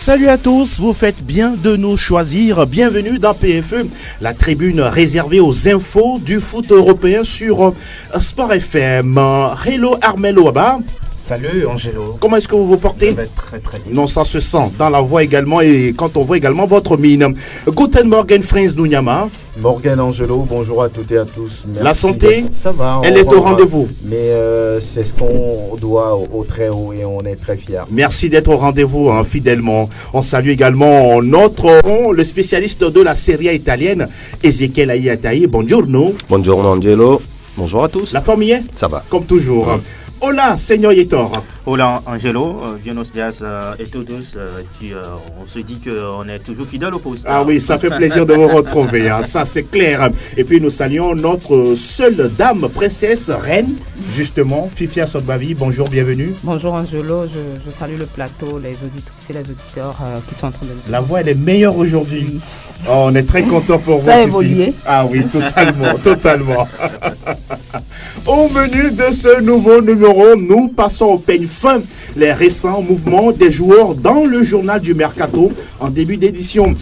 Salut à tous, vous faites bien de nous choisir. Bienvenue dans PFE, la tribune réservée aux infos du foot européen sur Sport FM. Hello Armelo Abba. Salut Angelo. Comment est-ce que vous vous portez? Très bien. Non, ça se sent dans la voix également et quand on voit également votre mine. Guten Morgen, Franz Nunyama. Morgan Angelo, bonjour à toutes et à tous. Merci. La santé, ça va. Elle est au rendez-vous. Mais c'est ce qu'on doit au très haut et on est très fiers. Merci d'être au rendez-vous fidèlement. On salue également notre le spécialiste de la Serie A italienne, Ezequiel Ayataï. Buongiorno. Bonjour Angelo. Bonjour à tous. La forme y est? Ça va. Comme toujours. Hola, Seigneur Yetor. Hola Angelo, buenos dias et todos. On se dit qu'on est toujours fidèle au poste. Ah oui, ça fait plaisir de vous retrouver, ça c'est clair. Et puis nous saluons notre seule dame, princesse, reine, justement, Fifia Sotbavi. Bonjour, bienvenue. Bonjour Angelo, je salue le plateau, les auditrices et les auditeurs qui sont en train de nous... La voix elle est meilleure aujourd'hui. Oui. Oh, on est très content pour vous. Ça a évolué. Ah oui, totalement. Au menu de ce nouveau numéro, nous passons au peigne fin les récents mouvements des joueurs dans le journal du Mercato. En début d'émission,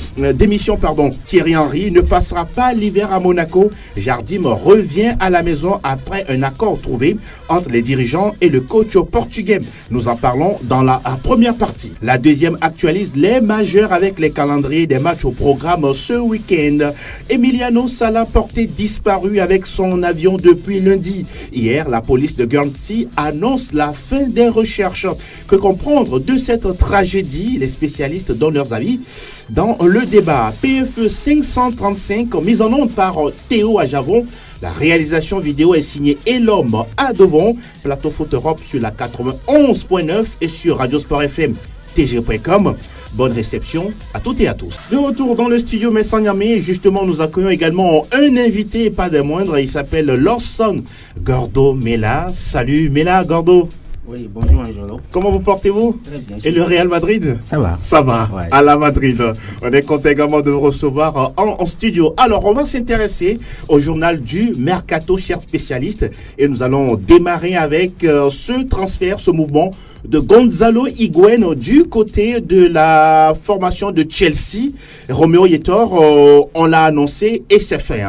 Thierry Henry ne passera pas l'hiver à Monaco. Jardim revient à la maison après un accord trouvé entre les dirigeants et le coach portugais. Nous en parlons dans la première partie. La deuxième actualise les majeurs avec les calendriers des matchs au programme ce week-end. Emiliano Sala porté disparu avec son avion depuis lundi. Hier, la police de Guernsey annonce la fin des recherches. Que comprendre de cette tragédie? Les spécialistes donnent leurs avis dans le débat. PFE 535, mise en onde par Théo Ajavon. La réalisation vidéo est signée Elom Adevon. Plateau Foot Europe sur la 91.9 et sur Radio Sport FM tg.com. Bonne réception à toutes et à tous. De retour dans le studio Messanyamé, justement nous accueillons également un invité, pas des moindres, il s'appelle Lawson Gordo Mela. Salut Mela Gordo. Oui, bonjour Angelo. Comment vous portez-vous? Très bien. Et le Real Madrid? Ça va. Ça va, ouais. À la Madrid. On est content également de vous recevoir en studio. Alors, on va s'intéresser au journal du Mercato, chers spécialistes. Et nous allons démarrer avec ce transfert, ce mouvement de Gonzalo Higuaín du côté de la formation de Chelsea. Romeo Yetor, on l'a annoncé et c'est fait.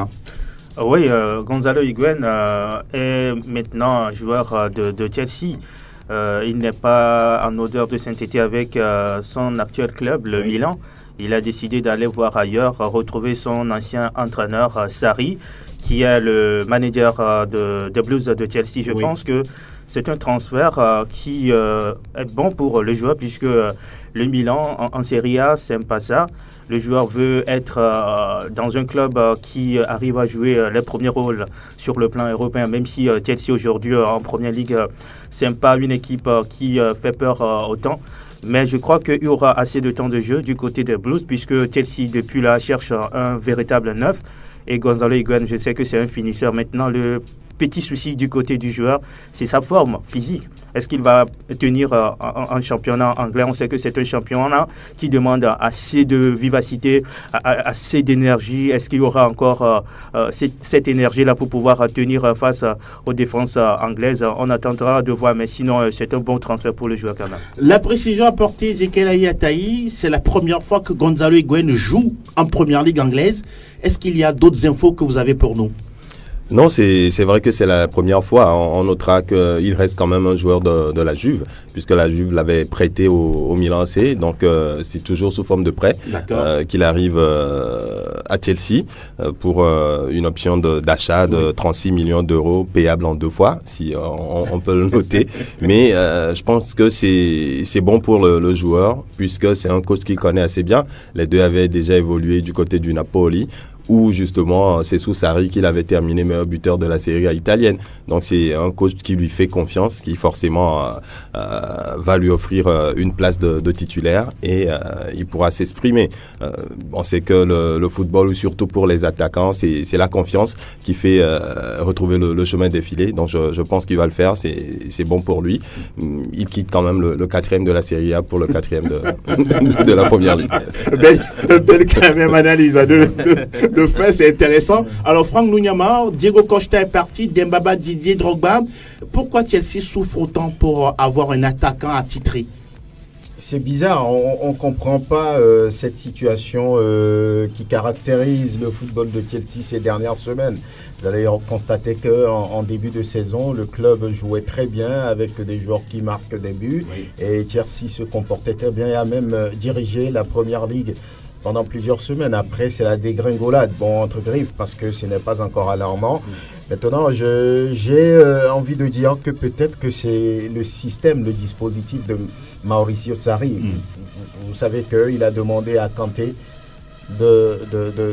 Oui, Gonzalo Higuaín est maintenant joueur de Chelsea. Il n'est pas en odeur de sainteté avec son actuel club, le Milan. Il a décidé d'aller voir ailleurs, retrouver son ancien entraîneur, Sarri, qui est le manager des Blues de Chelsea. Je pense que c'est un transfert qui est bon pour le joueur, puisque le Milan, en Serie A, c'est pas ça. Le joueur veut être dans un club qui arrive à jouer les premiers rôles sur le plan européen, même si Chelsea aujourd'hui en Première Ligue, c'est pas une équipe qui fait peur autant. Mais je crois qu'il y aura assez de temps de jeu du côté des Blues, puisque Chelsea, depuis là, cherche un véritable neuf. Et Gonzalo Higuaín, je sais que c'est un finisseur. Maintenant, le petit souci du côté du joueur, c'est sa forme physique. Est-ce qu'il va tenir en championnat anglais? On sait que c'est un championnat qui demande assez de vivacité, assez d'énergie. Est-ce qu'il y aura encore cette énergie-là pour pouvoir tenir face aux défenses anglaises? On attendra de voir, mais sinon, c'est un bon transfert pour le joueur quand même. La précision apportée, Ezequiel Ayataï, c'est la première fois que Gonzalo Higuaín joue en Première Ligue anglaise. Est-ce qu'il y a d'autres infos que vous avez pour nous? Non, c'est vrai que c'est la première fois. On notera qu'il reste quand même un joueur de la Juve, puisque la Juve l'avait prêté au Milan AC. Donc, c'est toujours sous forme de prêt qu'il arrive à Chelsea pour une option d'achat de 36 millions d'euros payable en 2 fois, si on peut le noter. Mais je pense que c'est bon pour le joueur, puisque c'est un coach qu'il connaît assez bien. Les deux avaient déjà évolué du côté du Napoli, où justement c'est sous Sarri qu'il avait terminé meilleur buteur de la Serie A italienne. Donc c'est un coach qui lui fait confiance, qui forcément va lui offrir une place de titulaire et il pourra s'exprimer. On sait que le football, ou surtout pour les attaquants, c'est la confiance qui fait retrouver le chemin défilé. Donc je pense qu'il va le faire, c'est bon pour lui. Il quitte quand même le 4e de la Serie A pour le 4e de la Première Ligue. Belle quand même analyse de fait, c'est intéressant. Alors Franck Nunyama, Diego Costa est parti, Dembaba, Didier Drogba. Pourquoi Chelsea souffre autant pour avoir un attaquant attitré? C'est bizarre, on ne comprend pas cette situation qui caractérise le football de Chelsea ces dernières semaines. Vous allez constater qu'en début de saison, le club jouait très bien avec des joueurs qui marquent des buts. Oui. Et Chelsea se comportait très bien et a même dirigé la Première Ligue pendant plusieurs semaines. Après, c'est la dégringolade, bon, entre griffes, parce que ce n'est pas encore alarmant. Maintenant, j'ai envie de dire que peut-être que c'est le système, le dispositif de Mauricio Sarri. Vous savez qu'il a demandé à Kanté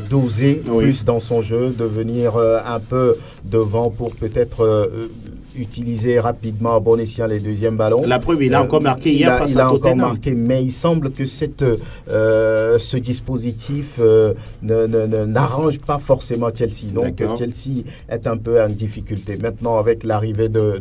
d'oser plus dans son jeu, de venir un peu devant pour peut-être utiliser rapidement à bon escient les deuxièmes ballons. La preuve, il a encore marqué hier face à Tottenham. Il a encore marqué, mais il semble que ce dispositif n'arrange pas forcément Chelsea. Donc Chelsea est un peu en difficulté. Maintenant, avec l'arrivée de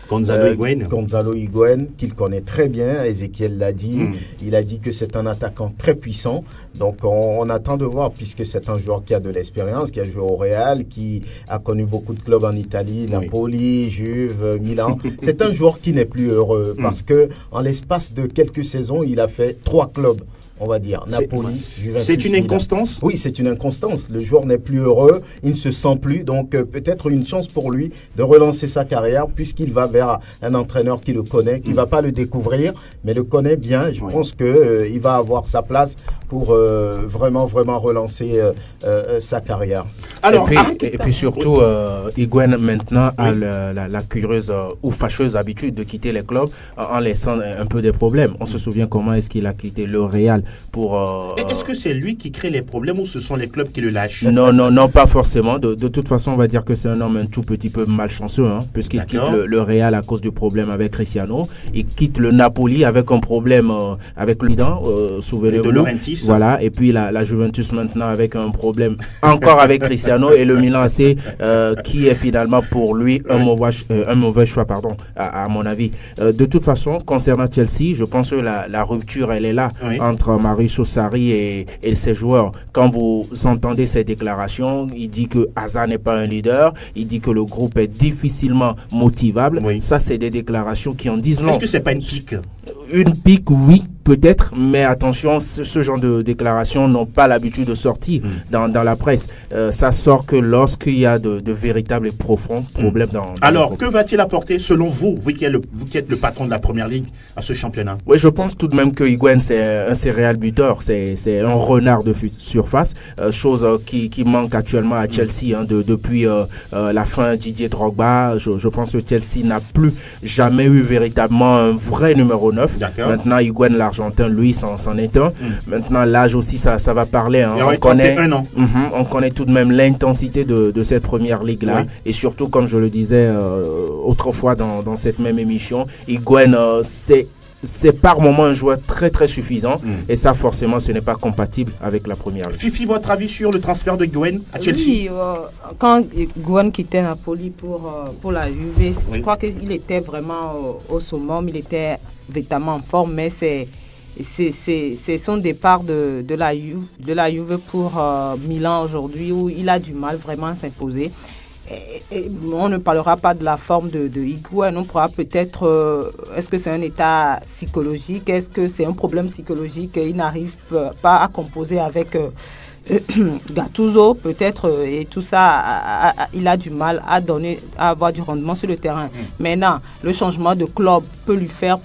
Gonzalo Higuaín, qu'il connaît très bien, Ezequiel l'a dit, il a dit que c'est un attaquant très puissant. Donc on attend de voir, puisque c'est un joueur qui a de l'expérience, qui a joué au Real, qui a connu beaucoup de clubs en Italie, Napoli, Juve, Milan. C'est un joueur qui n'est plus heureux parce que en l'espace de quelques saisons, il a fait 3 clubs. On va dire, Napoli, Juventus. C'est une inconstance ? Oui, c'est une inconstance. Le joueur n'est plus heureux, il ne se sent plus. Donc, peut-être une chance pour lui de relancer sa carrière puisqu'il va vers un entraîneur qui le connaît, qui ne va pas le découvrir, mais le connaît bien. Je pense qu'il va avoir sa place pour vraiment relancer sa carrière. Alors, et puis surtout, Higuaín maintenant a la curieuse ou fâcheuse habitude de quitter les clubs en laissant un peu des problèmes. On se souvient comment est-ce qu'il a quitté le Real pour... Est-ce que c'est lui qui crée les problèmes ou ce sont les clubs qui le lâchent ? Non, pas forcément. De toute façon, on va dire que c'est un homme un tout petit peu malchanceux, puisqu'il quitte le Real à cause du problème avec Cristiano. Il quitte le Napoli avec un problème avec Lidan, souvenez-vous. De Laurentiis. Voilà, et puis la Juventus maintenant avec un problème encore avec Cristiano et le Milan AC qui est finalement pour lui un mauvais choix, à mon avis. De toute façon, concernant Chelsea, je pense que la rupture, elle est là entre Mauricio Sarri et ses joueurs. Quand vous entendez ces déclarations, il dit que Hazard n'est pas un leader, il dit que le groupe est difficilement motivable. Ça, c'est des déclarations qui en disent long. Est-ce que c'est pas une pique ? Une pique, oui, peut-être, mais attention, ce genre de déclarations n'ont pas l'habitude de sortir dans la presse. Ça sort que lorsqu'il y a de véritables et profonds problèmes dans Alors, que va-t-il apporter, selon vous, vous qui êtes le patron de la Première Ligue, à ce championnat ? Oui, je pense tout de même que Higuaín, c'est un céréal buteur, c'est un renard de surface, chose qui manque actuellement à Chelsea depuis la fin Didier Drogba. Je pense que Chelsea n'a plus jamais eu véritablement un vrai numéro 9. Maintenant, Higuaín, l'Argentin, lui, c'en est un. Maintenant, l'âge aussi, ça va parler. On connaît 31 ans. On connaît tout de même l'intensité de cette Première Ligue-là. Et surtout, comme je le disais autrefois dans cette même émission, Higuaín, c'est par moment un joueur très très suffisant et ça forcément ce n'est pas compatible avec la Première Ligue. Fifi, votre avis sur le transfert de Higuaín à Chelsea ? Oui, quand Higuaín quittait Napoli pour la Juve, je crois qu'il était vraiment au summum, il était véritablement en forme, mais c'est son départ de la Juve pour Milan aujourd'hui où il a du mal vraiment à s'imposer. Et on ne parlera pas de la forme de Higuaín, on pourra peut-être, est-ce que c'est un état psychologique, est-ce que c'est un problème psychologique, il n'arrive pas à composer avec Gattuso peut-être, et tout ça, il a du mal à avoir du rendement sur le terrain. Maintenant, le changement de club peut lui faire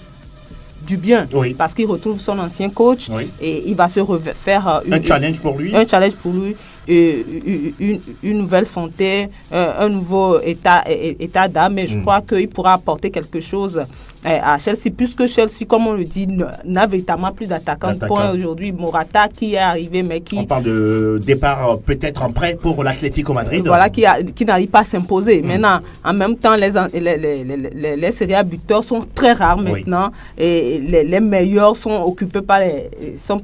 du bien parce qu'il retrouve son ancien coach et il va se faire un challenge pour lui. Une nouvelle santé, un nouveau état d'âme, mais je crois qu'il pourra apporter quelque chose à Chelsea, puisque Chelsea, comme on le dit, n'a véritablement plus d'attaquants. Point aujourd'hui, Morata qui est arrivé, mais qui... On parle de départ peut-être en prêt pour l'Atlético Madrid. Voilà, qui n'arrive pas à s'imposer. Maintenant, en même temps, les séries à buteurs sont très rares maintenant, et les meilleurs sont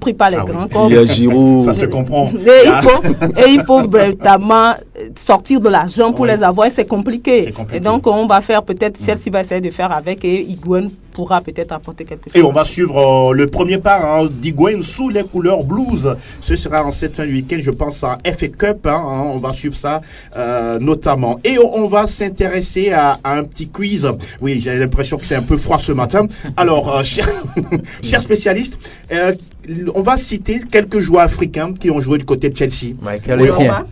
pris par les grands corps. Il y a Giroud. Ça se comprend. Et il faut véritablement sortir de l'argent pour les avoir, c'est compliqué. Et donc, on va faire peut-être, Chelsea va essayer de faire avec et Higuaín pourra peut-être apporter quelque chose. Et on va suivre le premier pas d'Higuaín sous les couleurs blues. Ce sera en cette fin de week-end, je pense, à FA Cup. On va suivre ça notamment. Et on va s'intéresser à un petit quiz. Oui, j'ai l'impression que c'est un peu froid ce matin. Alors, chers spécialistes, on va citer quelques joueurs africains qui ont joué du côté de Chelsea. Michael Essien.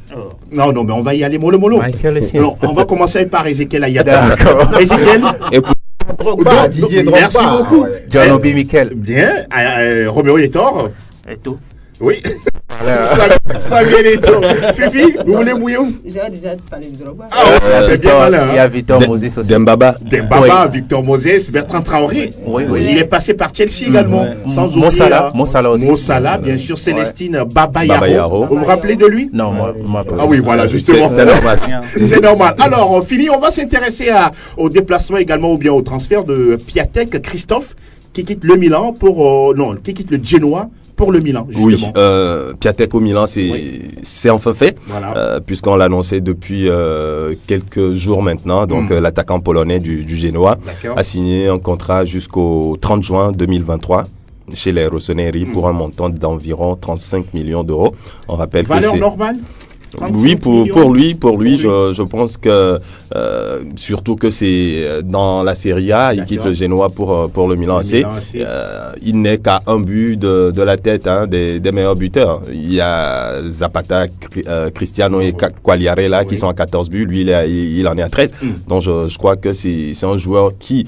Non, mais on va y aller mollo. Michael Essien. Non, on va commencer par Ezekiel Ayata. D'accord. Ezekiel. Drogba, Didier Drogba. Merci beaucoup. John Obi Mikel. Bien. Roméo Etor. Et tout. Oui. Samuel Eto'o. Fifi, vous voulez mouiller? J'avais déjà parlé de Drogba. C'est bien malin. Il y a Victor Moses aussi. Dembaba, Victor Moses, Bertrand Traoré. Oui. Il est passé par Chelsea également. Sans oublier Mo Salah aussi. Mo Salah, bien sûr. Célestine Babayaro. Vous vous rappelez de lui? Non, moi pas. Ah oui, voilà, justement. c'est normal. C'est normal. Alors, fini, on va s'intéresser au déplacement également ou bien au transfert de Piatek Christophe qui quitte le Milan qui quitte le Genoa pour le Milan, justement. Oui, Piatek au Milan, c'est enfin fait, voilà. Puisqu'on l'a annoncé depuis quelques jours maintenant. Donc, l'attaquant polonais du Genoa a signé un contrat jusqu'au 30 juin 2023 chez les Rossoneri pour un montant d'environ 35 millions d'euros. On rappelle valeur que c'est normale. Oui, pour lui, je pense que surtout que c'est dans la Serie A, il quitte le Genoa pour le Milan AC. Il n'est qu'à un but de la tête des meilleurs buteurs. Il y a Zapata, Cristiano et Quagliarella qui sont à 14 buts. Lui, il en est à 13. Donc, je crois que c'est un joueur qui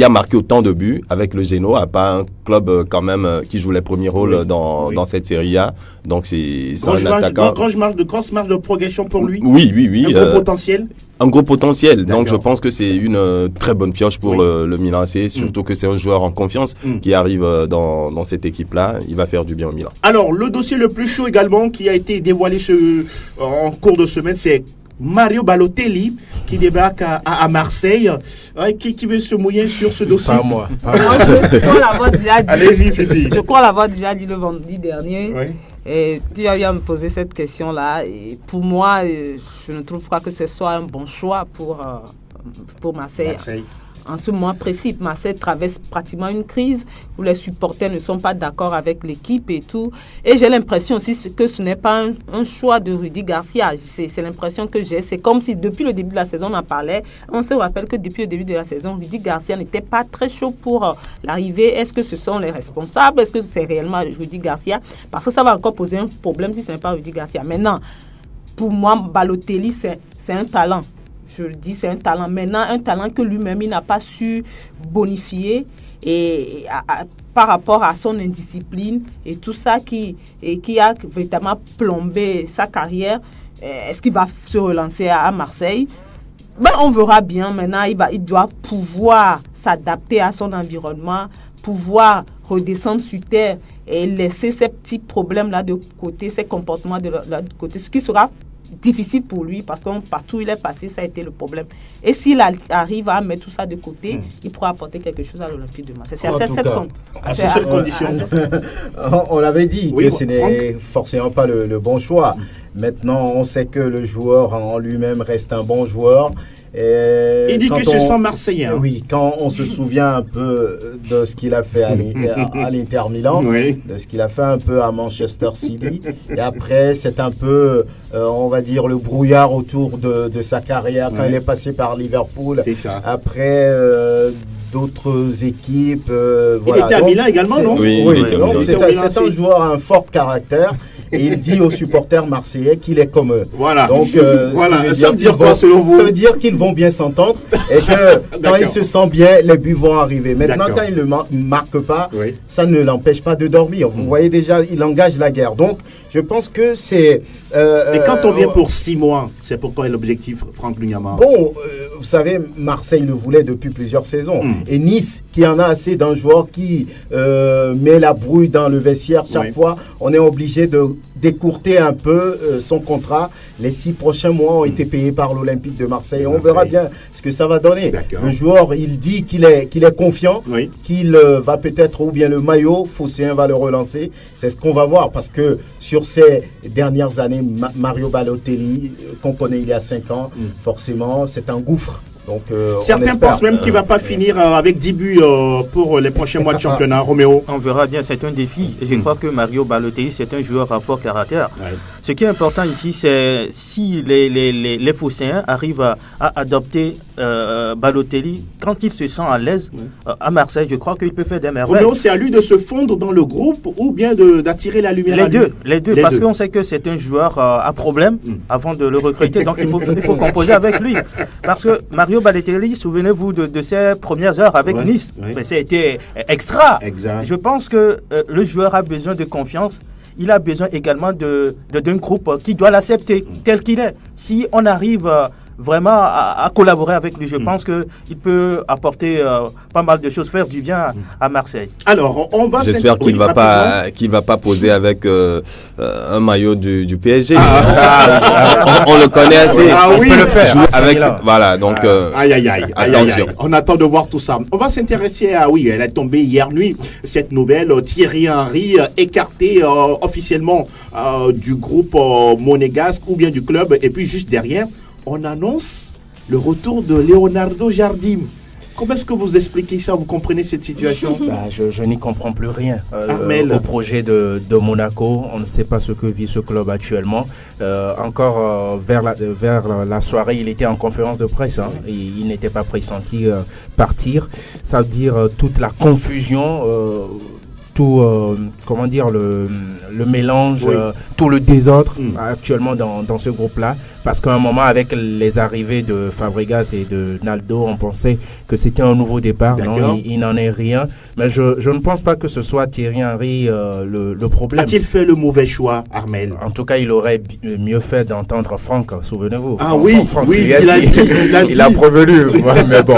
a marqué autant de buts avec le Genoa, pas un club quand même qui joue les premiers rôles dans cette Serie A. Donc, c'est un attaquant. Grosse marge de progression pour lui. Oui. Un gros potentiel. Un gros potentiel. Donc, je pense que c'est une très bonne pioche pour le Milan AC, surtout que c'est un joueur en confiance qui arrive dans cette équipe-là. Il va faire du bien au Milan. Alors, le dossier le plus chaud également qui a été dévoilé en cours de semaine, c'est Mario Balotelli qui débarque à Marseille. Qui veut se mouiller sur ce dossier? Pas moi. Je crois l'avoir déjà dit. Allez-y, Fifi. Je crois l'avoir déjà dit le vendredi dernier. Oui. Et tu as eu à me poser cette question-là. Et pour moi, je ne trouve pas que ce soit un bon choix pour Marseille. En ce moment précis, Marseille traverse pratiquement une crise où les supporters ne sont pas d'accord avec l'équipe et tout. Et j'ai l'impression aussi que ce n'est pas un choix de Rudy Garcia. C'est l'impression que j'ai. C'est comme si depuis le début de la saison, on en parlait. On se rappelle que depuis le début de la saison, Rudy Garcia n'était pas très chaud pour l'arrivée. Est-ce que ce sont les responsables? Est-ce que c'est réellement Rudy Garcia? Parce que ça va encore poser un problème si ce n'est pas Rudy Garcia. Maintenant, pour moi, Balotelli, c'est un talent. Je le dis, c'est un talent. Maintenant, un talent que lui-même, il n'a pas su bonifier par rapport à son indiscipline et tout ça qui a véritablement plombé sa carrière. Est-ce qu'il va se relancer à Marseille? On verra bien. Maintenant, il doit pouvoir s'adapter à son environnement, pouvoir redescendre sur terre et laisser ces petits problèmes-là de côté, ces comportements de côté, ce qui sera difficile pour lui parce que partout où il est passé, ça a été le problème. Et s'il arrive à mettre tout ça de côté, il pourra apporter quelque chose à l'Olympique de Marseille. C'est à cette condition. On l'avait dit que ce n'est forcément pas le bon choix. Maintenant, on sait que le joueur en lui-même reste un bon joueur. Il dit que c'est sans Marseillais. Oui, quand on se souvient un peu de ce qu'il a fait à l'Inter Milan, de ce qu'il a fait un peu à Manchester City, et après c'est un peu, on va dire, le brouillard autour de sa carrière quand il est passé par Liverpool. C'est ça. Après d'autres équipes. Il était à Milan également, non? Oui, c'est un joueur à un fort caractère. Et il dit aux supporters marseillais qu'il est comme eux. Voilà. Donc, ça veut dire quoi selon vous? Ça veut dire qu'ils vont bien s'entendre et que quand il se sent bien, les buts vont arriver. Maintenant, quand il ne marque pas, ça ne l'empêche pas de dormir. Vous voyez déjà, il engage la guerre. Donc, je pense que c'est... Et quand on vient pour 6 mois, c'est pourquoi l'objectif, Franck Lunyama? Bon, vous savez, Marseille le voulait depuis plusieurs saisons. Et Nice, qui en a assez d'un joueur qui met la brouille dans le vestiaire chaque fois, on est obligé de d'écourter un peu son contrat. Les 6 prochains mois ont été payés par l'Olympique de Marseille. On verra bien ce que ça va donner. Le joueur, il dit qu'il est confiant, qu'il va peut-être, ou bien le maillot, Phocéen va le relancer. C'est ce qu'on va voir, parce que sur ces dernières années, Mario Balotelli, qu'on connaît il y a 5 ans, forcément, c'est un gouffre. Donc, certains pensent même qu'il ne va pas finir avec 10 buts pour les prochains mois de championnat. Roméo. On verra bien, c'est un défi. Je crois que Mario Balotelli, c'est un joueur à fort caractère. Ce qui est important ici, c'est si les Phocéens arrivent à adopter Balotelli quand il se sent à l'aise à Marseille. Je crois qu'il peut faire des merveilles. Roméo, c'est à lui de se fondre dans le groupe ou bien d'attirer la lumière Les deux, parce qu'on sait que c'est un joueur à problème avant de le recruter. Donc il faut composer avec lui. Parce que Mario Balotelli, souvenez-vous de ses premières heures avec Nice. Mais ça a été extra. Exact. Je pense que le joueur a besoin de confiance. Il a besoin également d'un groupe qui doit l'accepter, tel qu'il est. Si on arrive vraiment à collaborer avec lui, je pense qu'il peut apporter pas mal de choses, faire du bien à Marseille. Alors, on va... J'espère qu'il va pas poser avec un maillot du PSG. On le connaît assez. On peut le faire. Voilà, donc attention. On attend de voir tout ça. On va s'intéresser à... Oui, elle est tombée hier nuit, cette nouvelle. Thierry Henry écarté officiellement du groupe monégasque ou bien du club. Et puis juste derrière, on annonce le retour de Leonardo Jardim. Comment est-ce que vous expliquez ça? Vous comprenez cette situation? Je n'y comprends plus rien. Au projet de Monaco, on ne sait pas ce que vit ce club actuellement. Vers la soirée, il était en conférence de presse. Il n'était pas pressenti partir. Ça veut dire toute la confusion... comment dire, le mélange, tout le désordre actuellement dans ce groupe-là. Parce qu'à un moment, avec les arrivées de Fabregas et de Naldo, on pensait que c'était un nouveau départ. Non, il n'en est rien. Mais je ne pense pas que ce soit Thierry Henry le problème. A-t-il fait le mauvais choix, Armel? En tout cas, il aurait mieux fait d'entendre Franck, souvenez-vous. Franck, il a prévenu. Mais bon,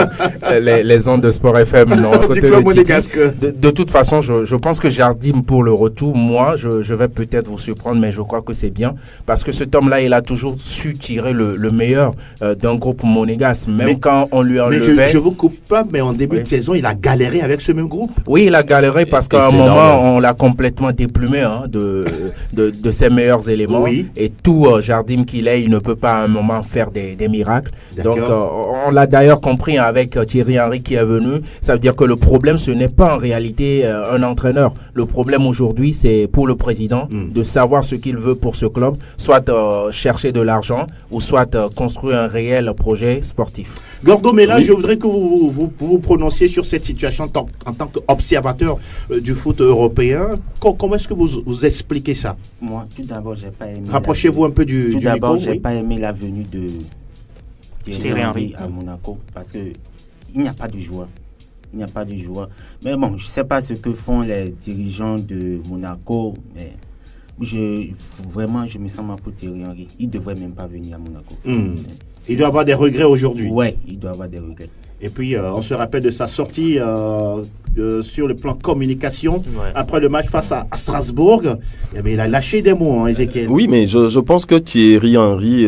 les ondes de Sport FM n'ont côté de toute façon, je pense que Jardim pour le retour, moi, je vais peut-être vous surprendre, mais je crois que c'est bien. Parce que cet homme-là, il a toujours su tirer le meilleur d'un groupe monégasque, quand on lui enlevait... Mais je vous coupe pas, mais en début de saison, il a galéré avec ce même groupe. Oui, il a galéré parce qu'à un moment, on l'a complètement déplumé de ses meilleurs éléments. Et tout Jardim qu'il est, il ne peut pas à un moment faire des miracles. Donc, on l'a d'ailleurs compris avec Thierry Henry qui est venu. Ça veut dire que le problème, ce n'est pas en réalité un entraîneur. Le problème aujourd'hui, c'est pour le président de savoir ce qu'il veut pour ce club, soit chercher de l'argent ou soit construire un réel projet sportif. Gordo, mais là, je voudrais que vous prononciez sur cette situation en tant qu'observateur du foot européen. Comment est-ce que vous expliquez ça? Moi, tout d'abord, j'ai pas aimé... Rapprochez-vous un peu du micro. Tout d'abord, j'ai pas aimé la venue de Thierry Henry à Monaco parce qu'il n'y a pas de joueur. Il n'y a pas de joueur. Mais bon, je ne sais pas ce que font les dirigeants de Monaco, mais... Vraiment, je me sens mal pour Thierry Henry. Il ne devrait même pas venir à Monaco. Il doit avoir des regrets aujourd'hui. Oui, il doit avoir des regrets. Et puis, on se rappelle de sa sortie sur le plan communication après le match face à Strasbourg. Eh bien, il a lâché des mots, Ezekiel. Oui, mais je pense que Thierry Henry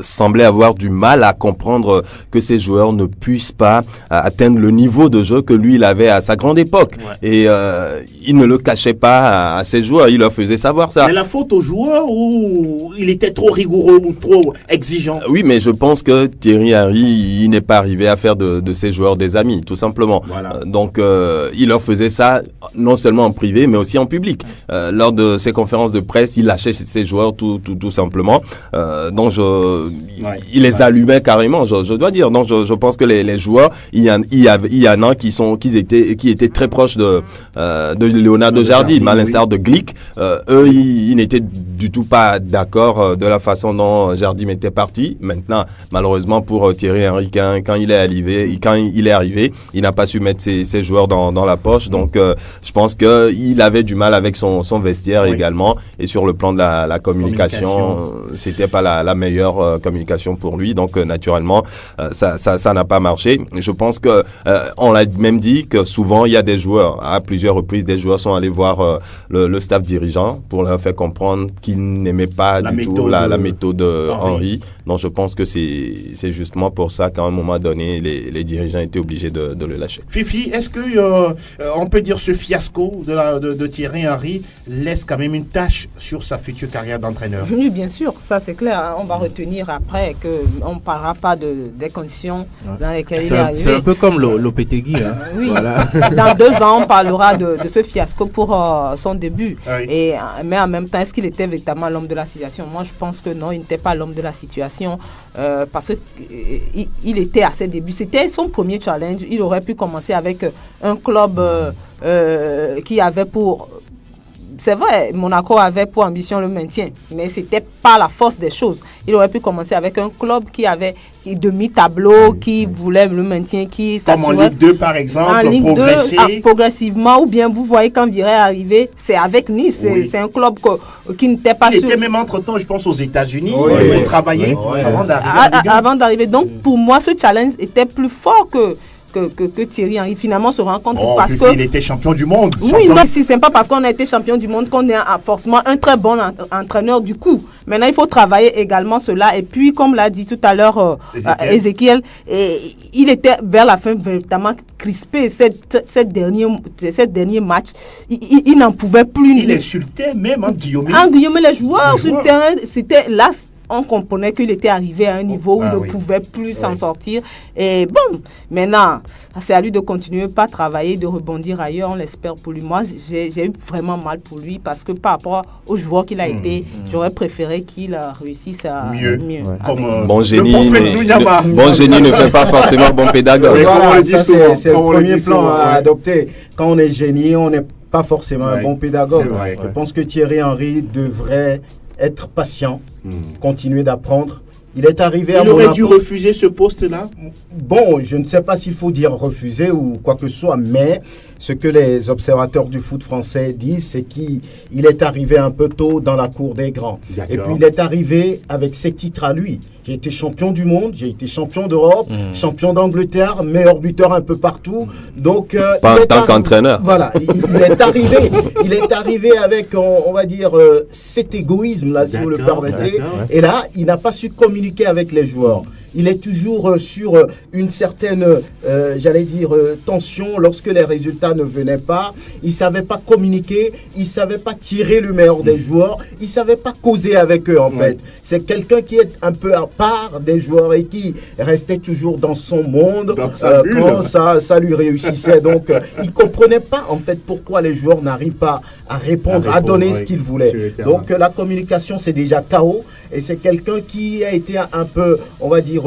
semblait avoir du mal à comprendre que ces joueurs ne puissent pas atteindre le niveau de jeu que lui, il avait à sa grande époque. Et il ne le cachait pas à ses joueurs, il leur faisait savoir ça. Mais la faute aux joueurs ou il était trop rigoureux ou trop exigeant? Oui, mais je pense que Thierry Henry, il n'est pas arrivé à faire de ses joueurs des amis, tout simplement. Donc, il leur faisait ça non seulement en privé, mais aussi en public. Lors de ses conférences de presse, il lâchait ses joueurs tout simplement. Donc, il les allumait carrément, je dois dire. Donc, je pense que les joueurs, il y en a qui étaient très proches de Leonardo Jardim, à l'instar de Glick. Eux, ils n'étaient du tout pas d'accord de la façon dont Jardim était parti. Maintenant, malheureusement pour Thierry Henry, quand il est arrivé, il n'a pas su mettre ses joueurs dans la poche. Donc, je pense qu'il avait du mal avec son vestiaire également. Et sur le plan de la communication, c'était pas la meilleure communication pour lui. Donc, naturellement, ça n'a pas marché. Je pense que on l'a même dit que souvent, il y a des joueurs, à plusieurs reprises, des joueurs sont allés voir le staff dirigeant pour leur faire comprendre qu'ils n'aimaient pas du tout la méthode Henry. Donc, je pense que c'est justement pour ça qu'à un moment donné, les dirigeants étaient obligés de le lâcher. Fifi, est-ce que on peut dire ce fiasco de Thierry Henry laisse quand même une tâche sur sa future carrière d'entraîneur? Oui, bien sûr, ça c'est clair. On va retenir après qu'on ne parlera pas des conditions dans lesquelles il est arrivé. C'est un peu comme Lopetegui. Hein. Oui, voilà. Dans 2 ans, on parlera de ce fiasco pour son début. Oui. Mais en même temps, est-ce qu'il était véritablement l'homme de la situation? Moi, je pense que non, il n'était pas l'homme de la situation parce qu'il était à ses débuts. C'était son premier challenge. Il aurait pu commencer avec un club qui avait pour... C'est vrai, Monaco avait pour ambition le maintien, mais ce n'était pas la force des choses. Il aurait pu commencer avec un club qui avait demi-tableau, qui voulait le maintien, qui s'assurait... Comme en Ligue 2, par exemple, en Ligue 2, progressivement, ou bien vous voyez quand Viret est arrivé, c'est avec Nice. C'est un club qui n'était pas sûr. Il était même entre-temps, je pense, aux États-Unis, pour travailler avant d'arriver. Donc, pour moi, ce challenge était plus fort que Thierry Henry finalement se rencontre parce il était champion du monde. Oui, mais si c'est pas parce qu'on a été champion du monde qu'on est forcément un très bon entraîneur du coup. Maintenant, il faut travailler également cela. Et puis, comme l'a dit tout à l'heure Ézéchiel, il était vers la fin véritablement crispé. Ces derniers matchs, il n'en pouvait plus. Il insultait même en Guillaume. En Guillaume, les joueurs sur le terrain, c'était là. On comprenait qu'il était arrivé à un niveau où il ne pouvait plus s'en sortir. Et bon, maintenant, c'est à lui de continuer, pas travailler, de rebondir ailleurs. On l'espère pour lui. Moi, j'ai eu vraiment mal pour lui parce que par rapport au joueur qu'il a été, j'aurais préféré qu'il réussisse à mieux. Comme bon génie ne fait pas forcément bon pédagogue. Voilà, c'est le premier plan à adopter. Quand on est génie, on n'est pas forcément un bon pédagogue. Je pense que Thierry Henry devrait être patient, continuer d'apprendre. Il est arrivé à Monaco. Il aurait dû refuser ce poste-là? Bon, je ne sais pas s'il faut dire refuser ou quoi que ce soit, mais ce que les observateurs du foot français disent, c'est qu'il est arrivé un peu tôt dans la cour des grands. Et puis il est arrivé avec ses titres à lui. J'ai été champion du monde, j'ai été champion d'Europe, champion d'Angleterre, meilleur buteur un peu partout. Donc, pas en tant qu'entraîneur. Voilà, il est arrivé avec, on va dire, cet égoïsme-là, si vous le permettez. Et là, il n'a pas su communiquer avec les joueurs. Il est toujours sur une certaine, tension lorsque les résultats ne venaient pas. Il ne savait pas communiquer, il ne savait pas tirer le meilleur des joueurs, il ne savait pas causer avec eux en fait. C'est quelqu'un qui est un peu à part des joueurs et qui restait toujours dans son monde quand ça lui réussissait. Donc, il ne comprenait pas en fait pourquoi les joueurs n'arrivent pas à répondre, à donner ce qu'ils voulaient. Donc, la communication, c'est déjà chaos et c'est quelqu'un qui a été un peu, on va dire,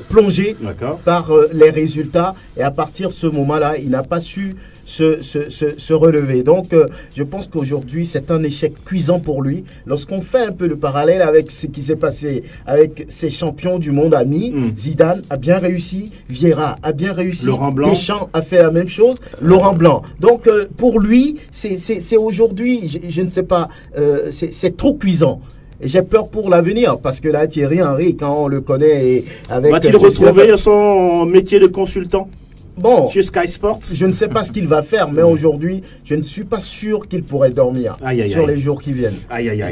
plongé par les résultats et à partir de ce moment-là, il n'a pas su se relever. Donc, je pense qu'aujourd'hui, c'est un échec cuisant pour lui. Lorsqu'on fait un peu le parallèle avec ce qui s'est passé avec ses champions du monde amis, Zidane a bien réussi, Vieira a bien réussi, Deschamps a fait la même chose, Laurent Blanc. Donc, pour lui, c'est aujourd'hui, je ne sais pas, c'est trop cuisant. Et j'ai peur pour l'avenir, parce que là, Thierry Henry, quand on le connaît... Va-t-il retrouver son métier de consultant chez Sky Sports? Je ne sais pas ce qu'il va faire, mais aujourd'hui, je ne suis pas sûr qu'il pourrait dormir sur les jours qui viennent.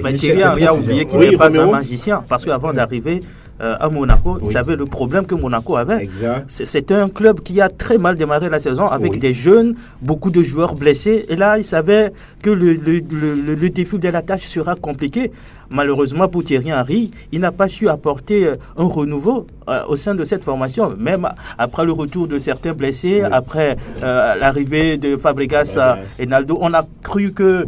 Mais Thierry Henry a oublié qu'il n'est pas un magicien, parce qu'avant d'arriver à Monaco, il savait le problème que Monaco avait. C'était un club qui a très mal démarré la saison avec des jeunes, beaucoup de joueurs blessés. Et là, il savait que le défi de la tâche sera compliqué. Malheureusement pour Thierry Henry, il n'a pas su apporter un renouveau au sein de cette formation. Même après le retour de certains blessés, après l'arrivée de Fabregas et Naldo, on a cru que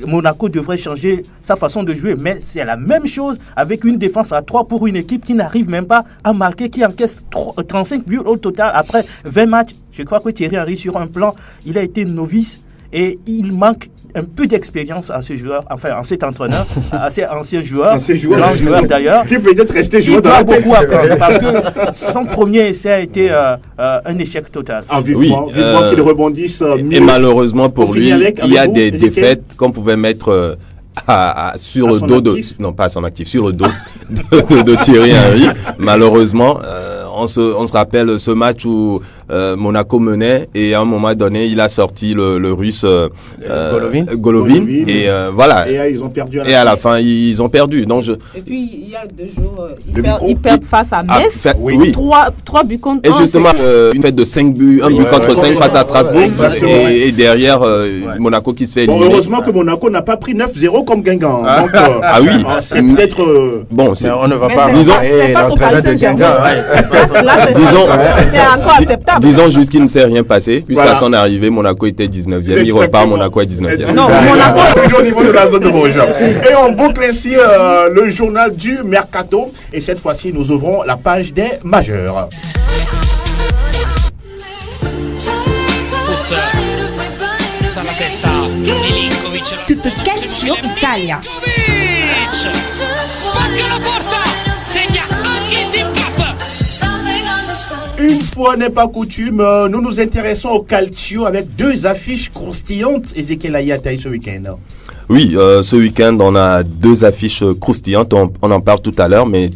Monaco devrait changer sa façon de jouer. Mais c'est la même chose avec une défense à 3 pour une équipe qui n'arrive même pas à marquer, qui encaisse 35 buts au total après 20 matchs. Je crois que Thierry Henry, sur un plan, il a été novice. Et il manque un peu d'expérience à ce joueur, enfin à cet entraîneur, à cet ancien joueur, grand joueur d'ailleurs. Qui peut être resté joueur dans la tête. Il doit beaucoup apprendre parce que son premier essai a été un échec total. Vivement qu'il rebondisse. Et malheureusement pour lui, il y a des défaites qu'on pouvait mettre sur le dos de... Non, pas à son actif, sur le dos de Thierry Henry. Malheureusement, on se rappelle ce match où Monaco menait et à un moment donné, il a sorti le russe Golovin. Et voilà. Et ils ont perdu à la fin. Ils ont perdu. Donc Et puis, il y a 2 jours, ils perdent face à Metz. Oui. 3 buts contre 1. Et justement, une fête de 5 buts, un but contre 5 face à Strasbourg. Et derrière, Monaco qui se fait éliminer. Heureusement que Monaco n'a pas pris 9-0 comme Guingamp. Donc, oui. C'est peut-être... Bon, on ne va pas... Disons, c'est pas au Paris Saint-Germain. C'est encore acceptable. Disons juste qu'il ne s'est rien passé, puisqu'à son arrivée, Monaco était 19e, il repart, Monaco est 19e. Non, Monaco est toujours au niveau de la zone rouge. Et on boucle ainsi le journal du Mercato. Et cette fois-ci, nous ouvrons la page des majeurs. Tutto Calcio Italia. Une fois n'est pas coutume, nous nous intéressons au calcio avec 2 affiches croustillantes. Ezekiel Ayataï ce week-end. Oui, ce week-end, on a 2 affiches croustillantes. On en parle tout à l'heure, mais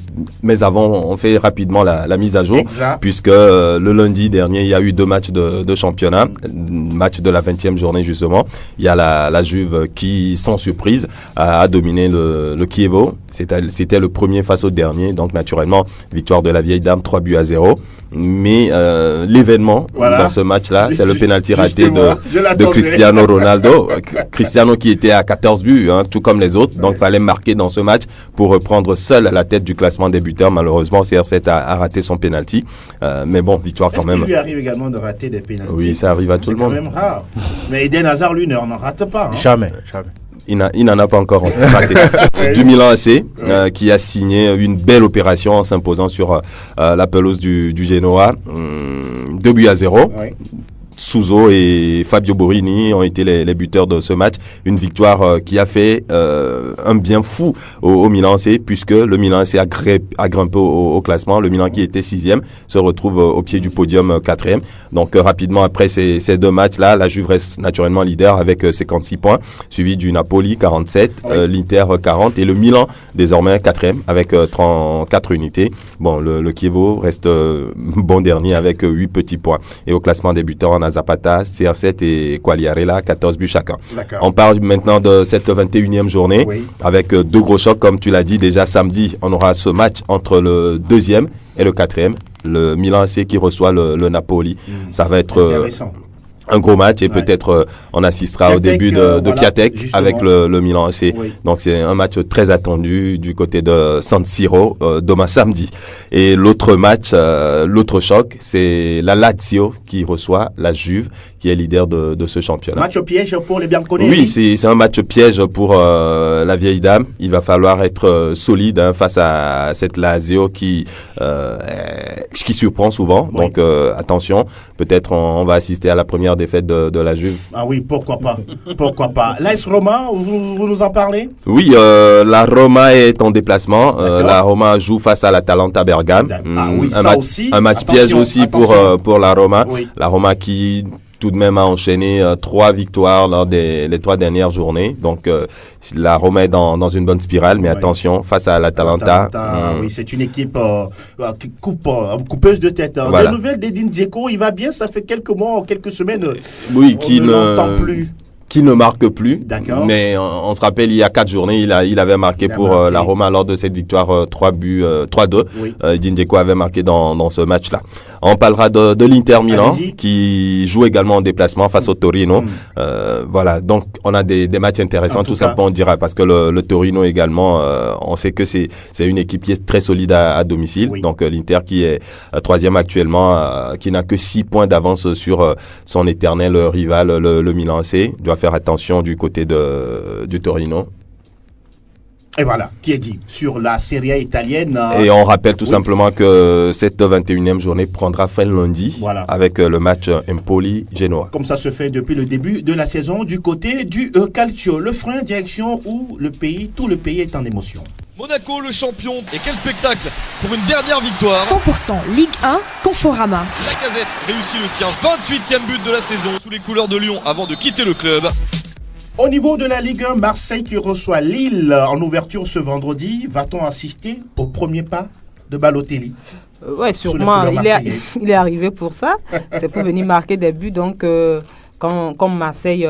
avant, on fait rapidement la mise à jour. Exact. Puisque le lundi dernier, il y a eu 2 matchs de championnat. Match de la 20e journée, justement. Il y a la Juve qui, sans surprise, a dominé le Chievo. C'était le premier face au dernier. Donc, naturellement, victoire de la vieille dame, 3-0. Mais l'événement dans ce match-là, c'est le pénalty raté de Cristiano Ronaldo. Cristiano qui était à 14 buts, tout comme les autres. Donc, fallait marquer dans ce match pour reprendre seul la tête du classement des buteurs. Malheureusement, CR7 a raté son pénalty. Mais bon, victoire quand même. Il lui arrive également de rater des pénaltys. Oui, ça arrive à tout le monde. C'est quand même rare. Mais Eden Hazard, lui, n'en rate pas. Jamais. Il n'en a pas encore raté. Du Milan AC, qui a signé une belle opération en s'imposant sur la pelouse du Genoa. 2-0. Oui. Suso et Fabio Borini ont été les buteurs de ce match. Une victoire qui a fait un bien fou au Milan AC, puisque le Milan AC a grimpé au classement. Le Milan qui était 6e se retrouve au pied du podium 4e. Donc rapidement après ces 2 matchs-là, la Juve reste naturellement leader avec 56 points, suivi du Napoli 47, l'Inter 40 et le Milan désormais 4e avec 34 unités. Bon, le Chievo reste bon dernier avec 8 petits points. Et au classement des buteurs, on a Zapata, CR7 et Quagliarella, 14 buts chacun. On parle maintenant de cette 21e journée avec 2 gros chocs, comme tu l'as dit déjà samedi. On aura ce match entre le 2e et le 4e. Le Milan AC qui reçoit le Napoli. Ça va être un gros match et peut-être on assistera au début de Piatek avec le Milan AC. Oui. Donc c'est un match très attendu du côté de San Siro demain samedi. Et l'autre match, l'autre choc, c'est la Lazio qui reçoit la Juve qui est leader de ce championnat. Match piège pour les Bianconeri. Oui, c'est un match piège pour la vieille dame. Il va falloir être solide face à cette Lazio qui surprend souvent. Oui. Donc attention, peut-être on va assister à la première défaite de la Juve. Ah oui, pourquoi pas. Pourquoi pas. L'AS Roma, vous nous en parlez? Oui, la Roma est en déplacement. La Roma joue face à l'Atalanta Bergame. Oui, un match piège aussi pour la Roma. Oui. La Roma qui tout de même a enchaîné 3 victoires lors des 3 dernières journées. Donc la Roma est dans une bonne spirale, mais attention, face à l'Atalanta. Oui, c'est une équipe coupeuse de tête. Voilà. Des nouvelles d'Edin Dzeko, il va bien, ça fait quelques mois, quelques semaines. Oui, qui ne l'entend plus. Qui ne marque plus. D'accord. Mais on se rappelle, il y a 4 journées, il avait marqué pour la Roma lors de cette victoire 3-2. Oui. Edin Dzeko avait marqué dans ce match-là. On parlera de l'Inter Milan qui joue également en déplacement face au Torino. Voilà, donc on a des matchs intéressants, tout simplement on dira, parce que le Torino également, on sait que c'est une équipe qui est très solide à domicile. Oui. Donc l'Inter qui est 3e actuellement, qui n'a que 6 points d'avance sur son éternel rival, le Milan AC, doit faire attention du côté du Torino. Et voilà, qui est dit sur la Serie A italienne. Et on rappelle tout simplement que cette 21e journée prendra fin lundi avec le match Empoli-Genoa. Comme ça se fait depuis le début de la saison du côté du Calcio. Le frein, direction où tout le pays est en émotion. Monaco, le champion. Et quel spectacle pour une dernière victoire. 100% Ligue 1, Conforama. Lacazette réussit le sien, 28e but de la saison sous les couleurs de Lyon avant de quitter le club. Au niveau de la Ligue 1, Marseille qui reçoit Lille en ouverture ce vendredi. Va-t-on assister au premier pas de Balotelli? Ouais, sûrement. Il est arrivé pour ça. C'est pour venir marquer des buts. Donc, quand Marseille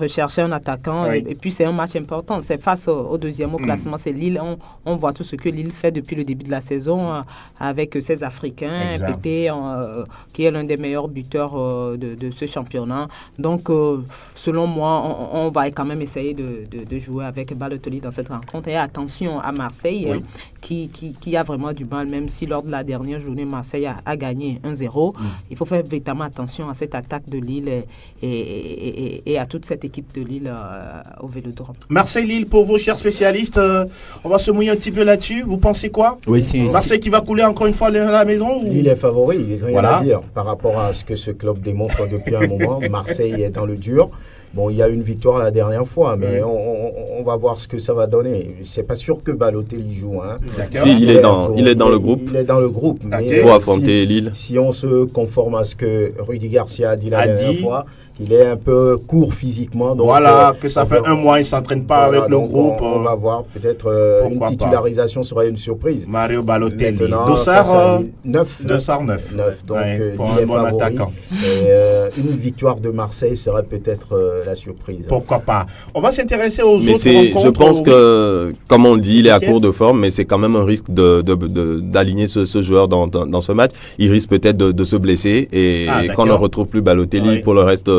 rechercher un attaquant, et puis c'est un match important. C'est face au deuxième au classement, c'est Lille. On voit tout ce que Lille fait depuis le début de la saison avec ses Africains, Pépé qui est l'un des meilleurs buteurs de ce championnat. Donc selon moi, on va quand même essayer de jouer avec Balotelli dans cette rencontre. Et attention à Marseille qui a vraiment du mal, même si lors de la dernière journée Marseille a gagné 1-0. Il faut faire véritablement attention à cette attaque de Lille et à toute cette équipe de Lille au Vélodrome. Marseille-Lille, pour vos chers spécialistes, on va se mouiller un petit peu là-dessus. Vous pensez quoi? Marseille qui va couler encore une fois à la maison ou... Lille est favori, il n'y a rien à dire par rapport à ce que ce club démontre depuis un moment. Marseille est dans le dur. Bon, il y a une victoire la dernière fois, mais on va voir ce que ça va donner. C'est pas sûr que Balotelli joue. Hein. Il est dans le groupe. Il est dans le groupe. Mais pour affronter Lille. Si on se conforme à ce que Rudy Garcia a dit la dernière fois, il est un peu court physiquement. Donc que ça fait un mois, il ne s'entraîne pas avec le groupe. On va voir, peut-être une titularisation serait une surprise. Mario Balotelli. Dossard 9. Donc pour il est un bon favori. attaquant. Une victoire de Marseille serait peut-être la surprise. Pourquoi pas? On va s'intéresser aux autres rencontres. Je pense que, comme on le dit, il est à court de forme, mais c'est quand même un risque d'aligner ce joueur dans ce match. Il risque peut-être de se blesser et qu'on ne retrouve plus Balotelli pour le reste...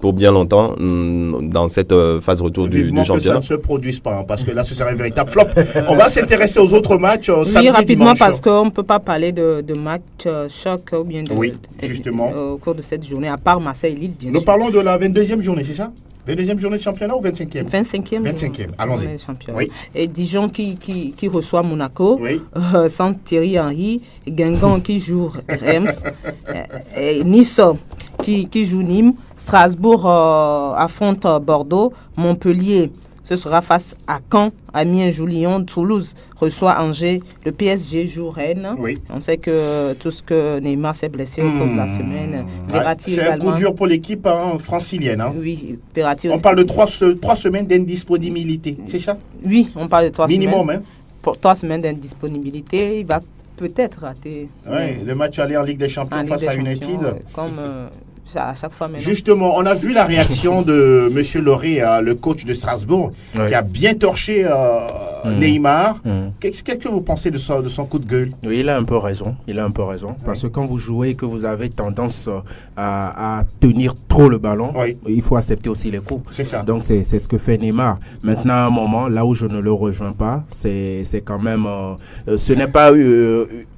pour bien longtemps dans cette phase retour du championnat. Que ça ne se produise pas, parce que là ce serait un véritable flop. On va s'intéresser aux autres matchs samedi, rapidement, dimanche. parce qu'on ne peut pas parler de match choc ou bien justement. Au cours de cette journée, à part Marseille-Lille, bien sûr. Nous parlons de la 22e journée, c'est ça? 22e journée de championnat ou 25e? 25e. Allons-y. Oui. Et Dijon qui reçoit Monaco, sans Thierry Henry, Guingamp qui joue Reims, et Nice qui joue Nîmes, Strasbourg affronte Bordeaux, Montpellier, ce sera face à Caen, Amiens joue Lyon, Toulouse reçoit Angers, le PSG joue Rennes. On sait que tout ce que Neymar s'est blessé au cours de la semaine. C'est un coup dur pour l'équipe francilienne. Oui, Verratti on aussi. parle de 3 semaines d'indisponibilité, c'est ça? Oui, on parle de 3 semaines. Minimum, Pour 3 semaines d'indisponibilité, il va peut-être rater. Le match aller en Ligue des Champions face à United. Comme à chaque fois maintenant. Justement, on a vu la réaction de M. Loré, le coach de Strasbourg, qui a bien torché Neymar. Qu'est-ce que vous pensez de son coup de gueule? Oui, il a un peu raison. Parce que quand vous jouez et que vous avez tendance à tenir trop le ballon, il faut accepter aussi les coups. C'est ça. Donc, c'est ce que fait Neymar. Maintenant, à un moment, là où je ne le rejoins pas, c'est quand même... ce n'est pas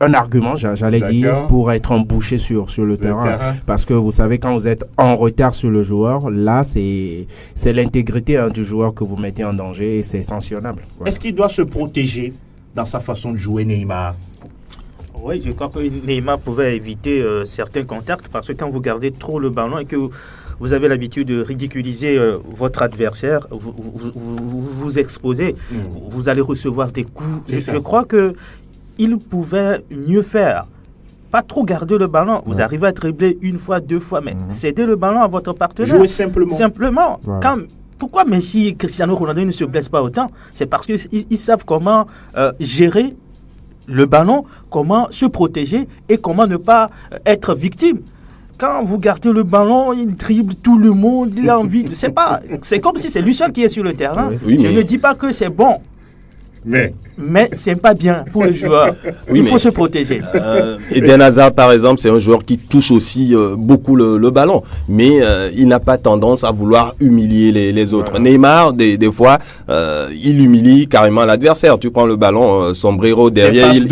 un argument, j'allais dire, pour être embouché sur le terrain. Parce que vous savez, quand vous êtes en retard sur le joueur, là, c'est l'intégrité du joueur que vous mettez en danger et c'est sanctionnable. Voilà. Est-ce qu'il doit se protéger dans sa façon de jouer, Neymar? Oui, je crois que Neymar pouvait éviter certains contacts parce que quand vous gardez trop le ballon et que vous avez l'habitude de ridiculiser votre adversaire, vous exposez, vous allez recevoir des coups. Je crois qu'il pouvait mieux faire. Pas trop garder le ballon. Vous arrivez à dribbler une fois, 2 fois, mais cédez le ballon à votre partenaire. Jouez simplement. Pourquoi Messi et Cristiano Ronaldo ne se blessent pas autant? C'est parce qu'ils savent comment gérer le ballon, comment se protéger et comment ne pas être victime. Quand vous gardez le ballon, il dribble tout le monde, il a envie. C'est comme si c'est lui seul qui est sur le terrain. Je ne dis pas que c'est bon. Mais c'est pas bien pour le joueur. Oui, il faut se protéger. Eden Hazard, par exemple, c'est un joueur qui touche aussi beaucoup le ballon, mais il n'a pas tendance à vouloir humilier les autres. Voilà. Neymar, des fois, il humilie carrément l'adversaire. Tu prends le ballon, sombrero derrière, il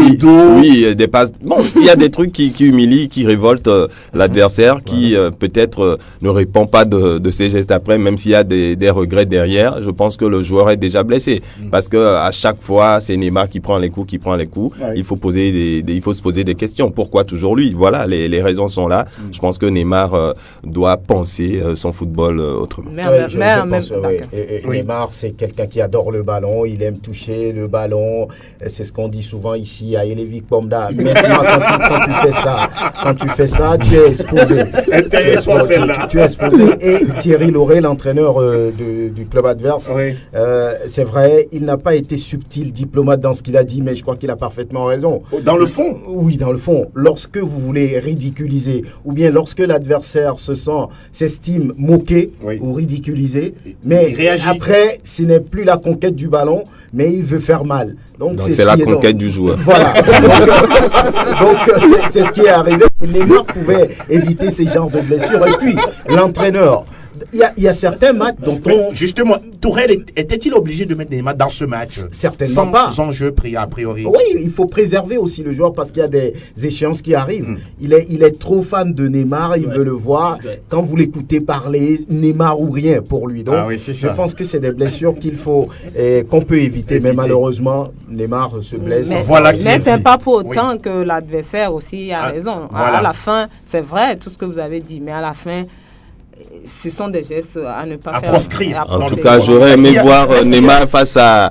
dépasse. Bon, il y a des trucs qui humilient, qui révoltent l'adversaire, qui peut-être ne répond pas de ses gestes après, même s'il y a des regrets derrière. Je pense que le joueur est déjà blessé, parce que à chaque fois, c'est Neymar qui prend les coups. Ouais. Il faut se poser des questions. Pourquoi toujours lui? Voilà, les raisons sont là. Je pense que Neymar doit penser son football autrement. Neymar, c'est quelqu'un qui adore le ballon. Il aime toucher le ballon. C'est ce qu'on dit souvent ici à Elevic Pomda. Maintenant, quand tu fais ça, tu es exposé. Tu es exposé. Et Thierry Lauré, l'entraîneur du club adverse, c'est vrai, il n'a pas été subtil, diplomate dans ce qu'il a dit, mais je crois qu'il a parfaitement raison. Dans le fond? Oui, dans le fond. Lorsque vous voulez ridiculiser, ou bien lorsque l'adversaire s'estime moqué ou ridiculisé, mais après, ce n'est plus la conquête du ballon, mais il veut faire mal. Donc c'est la conquête du joueur. Voilà. Donc c'est ce qui est arrivé. Neymar pouvait éviter ces genres de blessures. Et puis, l'entraîneur, il y a certains matchs dont on... Justement, Tourelle était-il obligé de mettre Neymar dans ce match? Certainement pas. Sans enjeu a priori. Oui, il faut préserver aussi le joueur parce qu'il y a des échéances qui arrivent. Il est trop fan de Neymar, il veut le voir. Quand vous l'écoutez parler, Neymar ou rien pour lui. Donc, je pense que c'est des blessures qu'on peut éviter. Mais malheureusement, Neymar se blesse. Mais c'est pas pour autant que l'adversaire aussi a raison. À la fin, c'est vrai tout ce que vous avez dit, mais à la fin, ce sont des gestes à ne pas faire. Proscrire. En tout cas, j'aurais aimé voir Neymar face à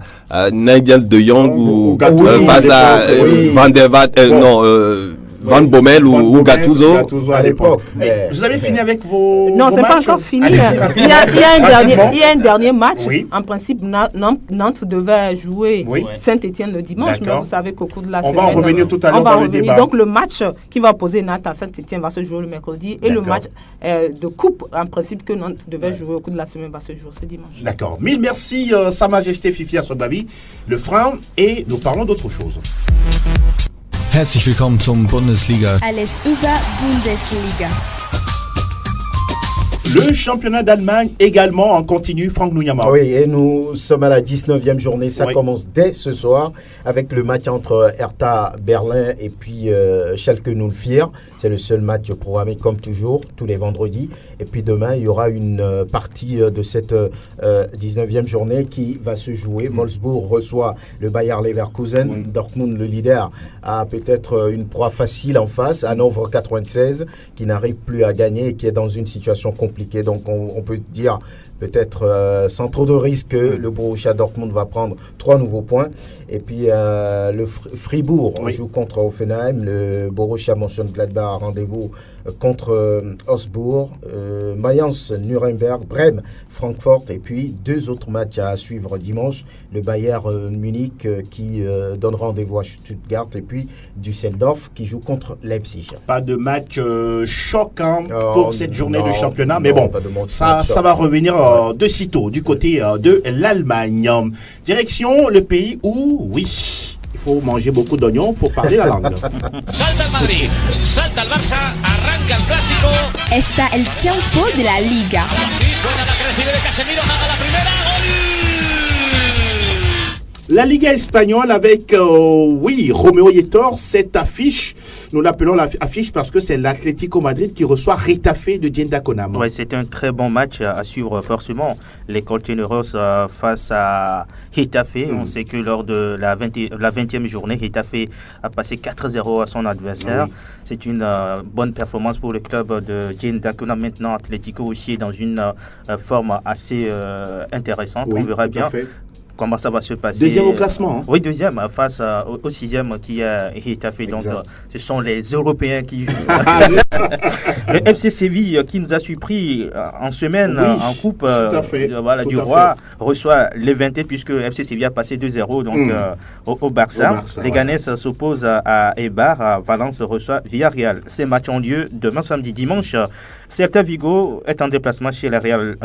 Nigel de Jong ou face à Van der Vaart. Van Bommel ou Gattuso à l'époque. Vous avez fini avec vos Non, vos c'est pas matchs? encore fini. Il y a un dernier match. En principe, Nantes devait jouer Saint-Etienne le dimanche, mais vous savez qu'au cours de la semaine... On va en revenir tout à l'heure dans le débat. Donc le match qui va opposer Nantes à Saint-Etienne va se jouer le mercredi et le match de coupe, en principe, que Nantes devait jouer au cours de la semaine va se jouer ce dimanche. D'accord. Mille merci, Sa Majesté Fifi Assobavi, le frein, et nous parlons d'autre chose. Herzlich willkommen zum Bundesliga. Alles über Bundesliga. Le championnat d'Allemagne également en continu, Franck Nounyama. Oui, et nous sommes à la 19e journée. Ça commence dès ce soir avec le match entre Hertha Berlin et puis Schalke 04. C'est le seul match programmé comme toujours, tous les vendredis. Et puis demain, il y aura une partie de cette 19e journée qui va se jouer. Wolfsburg reçoit le Bayer Leverkusen. Dortmund, le leader, a peut-être une proie facile en face. Hanovre 96, qui n'arrive plus à gagner et qui est dans une situation compliquée. Donc on peut dire peut-être sans trop de risques que le Borussia Dortmund va prendre 3 nouveaux points. Et puis le Fribourg joue contre Hoffenheim, le Borussia Mönchengladbach a rendez-vous contre Augsbourg, Mayence, Nuremberg, Brême, Francfort, et puis 2 autres matchs à suivre dimanche, le Bayern Munich qui donne rendez-vous à Stuttgart, et puis Düsseldorf qui joue contre Leipzig. Pas de match choquant pour cette journée de championnat, mais bon, ça va revenir de sitôt du côté de l'Allemagne. Direction le pays où, oui, il faut manger beaucoup d'oignons pour parler la langue. Salta el Madrid, salta el Barça, arranca el clásico. Está el tiempo de la Liga. Sí, suena la crecida de Casemiro, haga la primera, gol. La Liga espagnole avec, Roméo Yetor, cette affiche, nous l'appelons l'affiche parce que c'est l'Atlético Madrid qui reçoit Getafe de Dienda Konam. Ouais, c'était un très bon match à suivre forcément. Les Colchoneros face à Getafe. On sait que lors de la 20e journée, Getafe a passé 4-0 à son adversaire. C'est une bonne performance pour le club de Dienda Konam. Maintenant, Atlético aussi est dans une forme assez intéressante. On verra bien comment ça va se passer. Deuxième au classement. Oui, deuxième face au 6e qui est Getafe. Donc, ce sont les Européens qui jouent. Le FC Séville qui nous a surpris en semaine en coupe du Roi reçoit Levante puisque FC Séville a passé 2-0 donc, au Barça. Les Ganes s'opposent à Eibar. Valence reçoit Villarreal. Ces matchs ont lieu demain samedi. Dimanche, Celta Vigo est en déplacement chez Real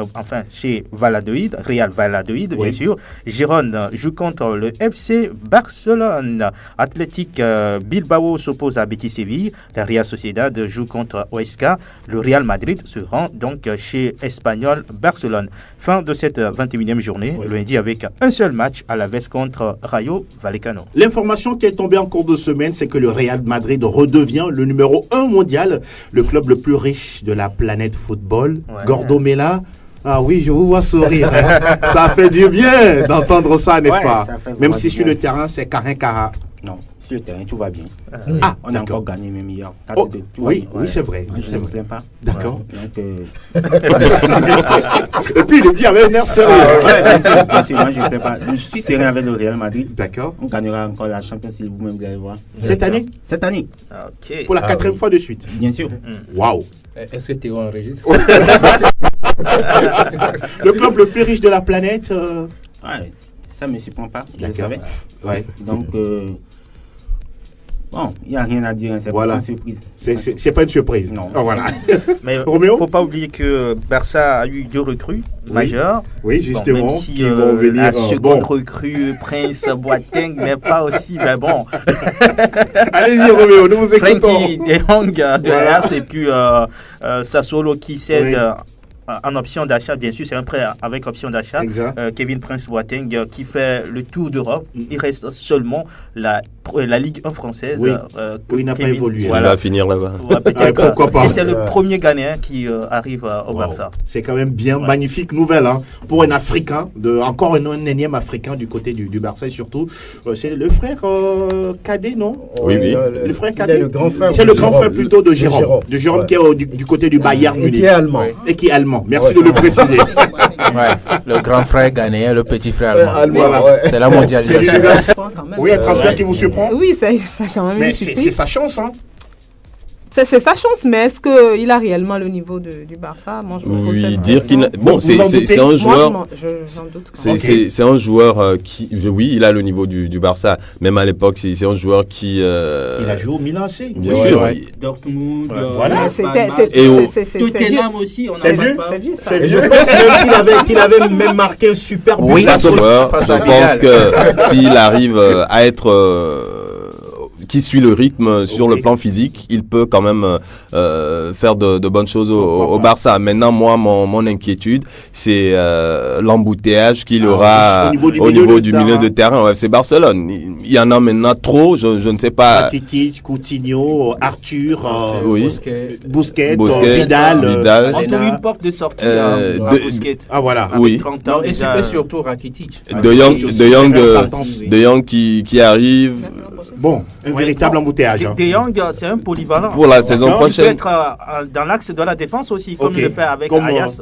Valladolid, bien sûr. Girona joue contre le FC Barcelone. Athletic Bilbao s'oppose à Betis Séville. La Real Sociedad joue contre Huesca. Le Real Madrid se rend donc chez Espanyol Barcelone. Fin de cette 21e journée, lundi avec un seul match à la veste contre Rayo Vallecano. L'information qui est tombée en cours de semaine, c'est que le Real Madrid redevient le numéro 1 mondial, le club le plus riche de la planète football. Gordo Mela, ah oui, je vous vois sourire. Hein. Ça fait du bien d'entendre ça, n'est-ce pas? Même si sur le terrain, c'est Karin Kara. Non, sur le terrain, tout va bien. On a encore gagné même hier. Oui, c'est vrai. Je ne me plains pas. D'accord. Et puis, il dit avec un air sérieux. Moi, je ne plains pas. Je suis sérieux avec le Real Madrid. D'accord. On gagnera encore la Champions League, vous-même, vous allez voir. Cette année? Cette année. Okay. Pour la 4e fois de suite. Bien sûr. Waouh. Est-ce que Théo enregistre? Le club le plus riche de la planète. Ouais, ça ne me surprend pas, je savais. Ouais. Donc, bon, il n'y a rien à dire, c'est pas une surprise. C'est pas une surprise. Non. Oh, voilà. Mais il ne faut pas oublier que Barça a eu 2 recrues majeures. Oui, justement. Bon, même si la seconde recrue, Prince Boateng, mais pas aussi, mais bon. Allez-y, Roméo, nous vous écoutons. Frenkie de Jong de l'Ars et puis Sassuolo qui cède en option d'achat, bien sûr, c'est un prêt avec option d'achat. Kevin Prince Boateng qui fait le tour d'Europe. Il reste seulement la Ligue 1 française. Il n'a pas évolué. Il va finir là-bas. Pourquoi pas. Et c'est le premier Ghanéen qui arrive au Barça. C'est quand même bien magnifique nouvelle hein, pour un Africain, encore un énième Africain du côté du Barça et surtout, c'est le frère cadet, non? Oui. Le frère cadet. C'est le grand frère plutôt de Jérôme. De Jérôme qui est du côté du Bayern Munich. Et qui est allemand. Merci de le préciser. Le grand frère ghanéen, le petit frère allemand. C'est la mondialisation. Oui, un transfert qui vous surprend? Oui, c'est quand même. Mais c'est sa chance, hein? C'est sa chance, mais est-ce qu'il a réellement le niveau du Barça? Moi, je me pose cette dire qu'il c'est un joueur. Moi, j'en doute. C'est un joueur qui, oui, il a le niveau du Barça. Même à l'époque, c'est un joueur qui. Il a joué au Milan AC. Bien sûr. Dortmund. Voilà. Tottenham aussi. C'est vieux. Je pense qu'il avait même marqué un super but. Oui, je pense que s'il arrive à être qui suit le rythme sur le plan physique, il peut quand même faire de bonnes choses au Barça. Maintenant, moi, mon inquiétude, c'est l'embouteillage qu'il aura au niveau du milieu de terrain au FC Barcelone. Il y en a maintenant trop, je ne sais pas. Rakitic, Coutinho, Arthur, Busquets, Vidal. On trouve une porte de sortie à Busquets. Ah voilà. Oui. Et surtout Rakitic. De Jong qui arrive. Bon, un véritable embouteillage. De Jong, c'est un polyvalent. Pour la saison prochaine. Il peut être dans l'axe de la défense aussi, comme il le fait avec Ayas.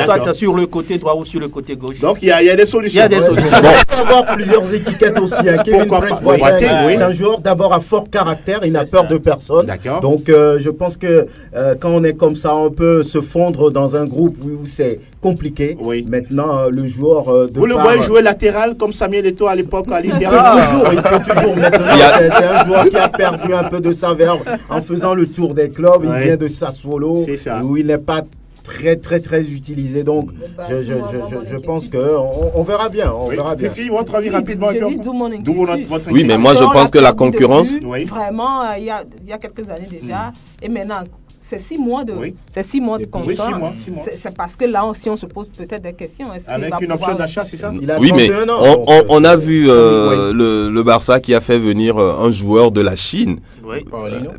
Soit sur le côté droit ou sur le côté gauche. Donc il y a des solutions. Il y a des solutions. On peut avoir plusieurs étiquettes aussi. Kevin Prince Boateng, c'est un joueur d'abord à fort caractère, il n'a peur de personne. Donc je pense que quand on est comme ça, on peut se fondre dans un groupe où c'est compliqué. Maintenant, le joueur vous le voyez jouer latéral comme Samuel Eto'o à l'époque à l'Inter. Il peut toujours maintenant. C'est un joueur qui a perdu un peu de sa verve en faisant le tour des clubs. Il vient de Sassuolo où il n'est pas très utilisé. Donc je pense qu'on verra bien. Fifi, votre avis rapidement. Oui, mais moi je pense que la concurrence. Vraiment, il y a quelques années déjà. Et maintenant, c'est 6 mois de contrat. C'est parce que là aussi on se pose peut-être des questions. Avec une option d'achat, c'est ça? Oui, mais on a vu le Barça qui a fait venir un joueur de la Chine,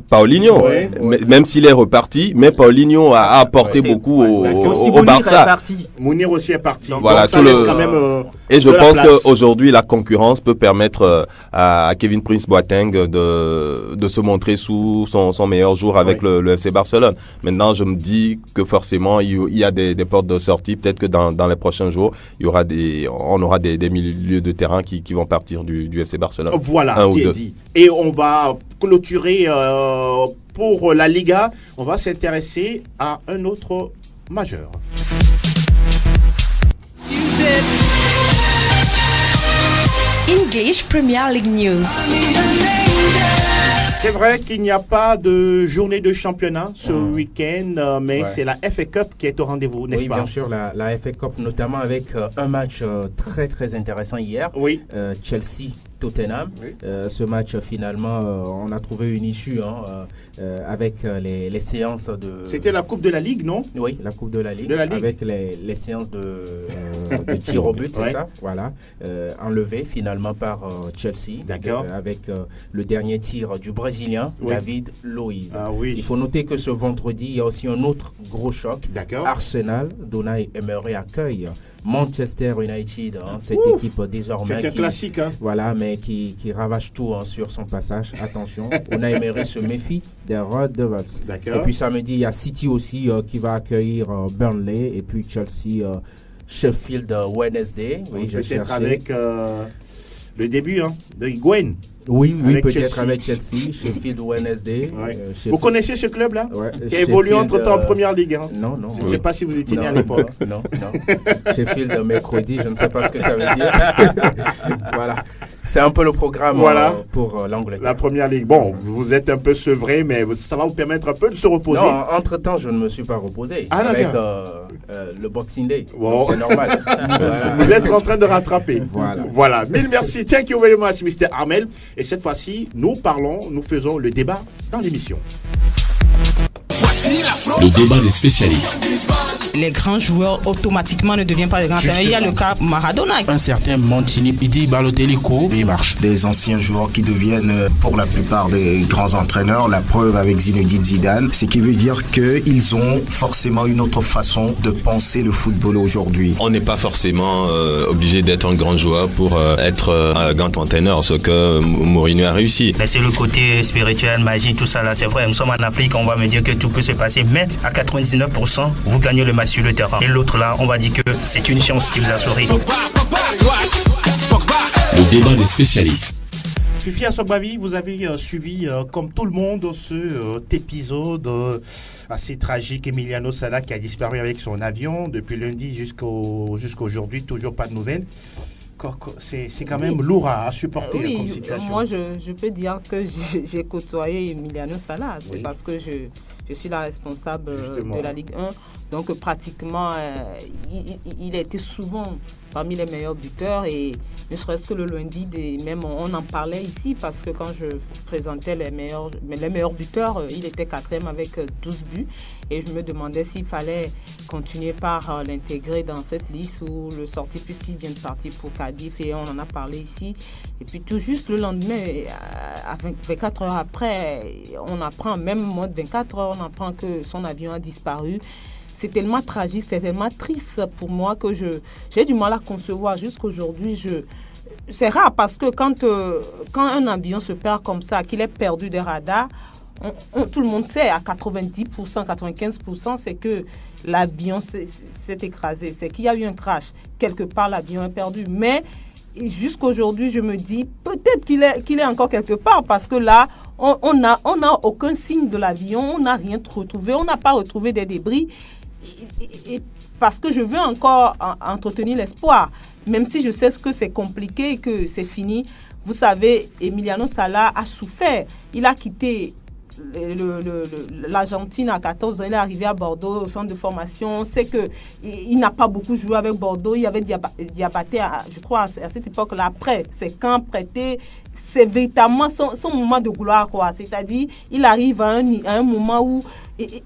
Paulinho. Même s'il est reparti, mais Paulinho a apporté beaucoup au Barça. Mounir aussi est parti. Voilà, et je pense qu'aujourd'hui la concurrence peut permettre à Kevin Prince Boateng de se montrer sous son meilleur jour avec le FC Barcelone. Maintenant, je me dis que forcément, il y a des portes de sortie. Peut-être que dans les prochains jours, on aura des milieux de terrain qui vont partir du FC Barcelone. Voilà, qui est dit. Et on va clôturer pour la Liga. On va s'intéresser à un autre majeur. English Premier League News. C'est vrai qu'il n'y a pas de journée de championnat ce week-end, mais c'est la FA Cup qui est au rendez-vous, n'est-ce pas? Oui, bien sûr, la FA Cup, notamment avec un match très très intéressant hier. Oui. Chelsea-Tottenham. Oui. Ce match, finalement, on a trouvé une issue avec les séances de... C'était la Coupe de la Ligue, non? Oui, la Coupe de la Ligue. Avec les séances de tir au but, c'est ça? Voilà. Enlevé finalement par Chelsea. D'accord. Avec le dernier tir du Brésilien, David Luiz. Ah, oui. Il faut noter que ce vendredi, il y a aussi un autre gros choc. D'accord. Arsenal, d'Unai Emery accueille Manchester United, cette équipe désormais. C'est un classique, hein. Voilà, mais qui ravage tout sur son passage. Attention, Unai Emery se méfie des Red Devils. D'accord. Et puis samedi, il y a City aussi qui va accueillir Burnley et puis Chelsea, Sheffield Wednesday. Oui, peut-être avec le début de Higuain. Oui, peut-être avec Chelsea, Sheffield Wednesday. Vous connaissez ce club-là? Qui a évolué entre-temps en Première Ligue. Non. Je ne sais pas si vous étiez né à l'époque. Non. Sheffield mercredi, je ne sais pas ce que ça veut dire. Voilà. C'est un peu le programme pour l'Angleterre. La Première Ligue. Bon, vous êtes un peu sevré, mais ça va vous permettre un peu de se reposer. Non, entre-temps, je ne me suis pas reposé. Avec le Boxing Day. Wow. C'est normal. Voilà. Vous êtes en train de rattraper. Voilà. Mille merci. Thank you very much, Mr. Armel. Et cette fois-ci, nous faisons le débat dans l'émission. Le débat des spécialistes. Les grands joueurs automatiquement ne deviennent pas des grands entraîneurs. Il y a le cas Maradona. Un certain Mancini, il dit Balotelli court, il marche. Des anciens joueurs qui deviennent pour la plupart des grands entraîneurs. La preuve avec Zinedine Zidane, ce qui veut dire qu'ils ont forcément une autre façon de penser le football aujourd'hui. On n'est pas forcément obligé d'être un grand joueur pour être un grand entraîneur, ce que Mourinho a réussi. Mais c'est le côté spirituel, magie, tout ça là. C'est vrai, nous sommes en Afrique, on va me dire que tout peut se passer, mais à 99%, vous gagnez le match sur le terrain. Et l'autre là, on va dire que c'est une chance qui vous a souri. Le débat des spécialistes. Fifi Asogbavi, vous avez suivi comme tout le monde cet épisode assez tragique. Emiliano Sala qui a disparu avec son avion depuis lundi jusqu'aujourd'hui, toujours pas de nouvelles. C'est quand même lourd à supporter comme situation. Moi, je peux dire que j'ai côtoyé Emiliano Sala. C'est parce que je suis la responsable de la Ligue 1. Donc, pratiquement, il a été souvent parmi les meilleurs buteurs. Et ne serait-ce que le lundi, même on en parlait ici parce que quand je présentais les meilleurs buteurs, il était 4e avec 12 buts. Et je me demandais s'il fallait continuer par l'intégrer dans cette liste ou le sortir puisqu'il vient de partir pour Cardiff. Et on en a parlé ici. Et puis tout juste le lendemain, 24 heures après, on apprend, même moins de 24 heures, on apprend que son avion a disparu. C'est tellement tragique, c'est tellement triste pour moi que j'ai du mal à concevoir. Jusqu'aujourd'hui, c'est rare parce que quand un avion se perd comme ça, qu'il est perdu des radars, tout le monde sait à 90%, 95%, c'est que l'avion s'est écrasé. C'est qu'il y a eu un crash. Quelque part, l'avion est perdu. Mais jusqu'aujourd'hui, je me dis peut-être qu'il est encore quelque part parce que là, on n'a aucun signe de l'avion, on n'a rien retrouvé, on n'a pas retrouvé des débris. Et parce que je veux encore entretenir l'espoir, même si je sais que c'est compliqué et que c'est fini. Vous savez, Emiliano Sala a souffert. Il a quitté l'Argentine à 14 ans, il est arrivé à Bordeaux au centre de formation. On sait qu'il n'a pas beaucoup joué avec Bordeaux. Il y avait Diabaté, je crois, à cette époque-là. Après, c'est quand prêté, c'est véritablement son moment de gloire, quoi. C'est-à-dire, il arrive à un moment où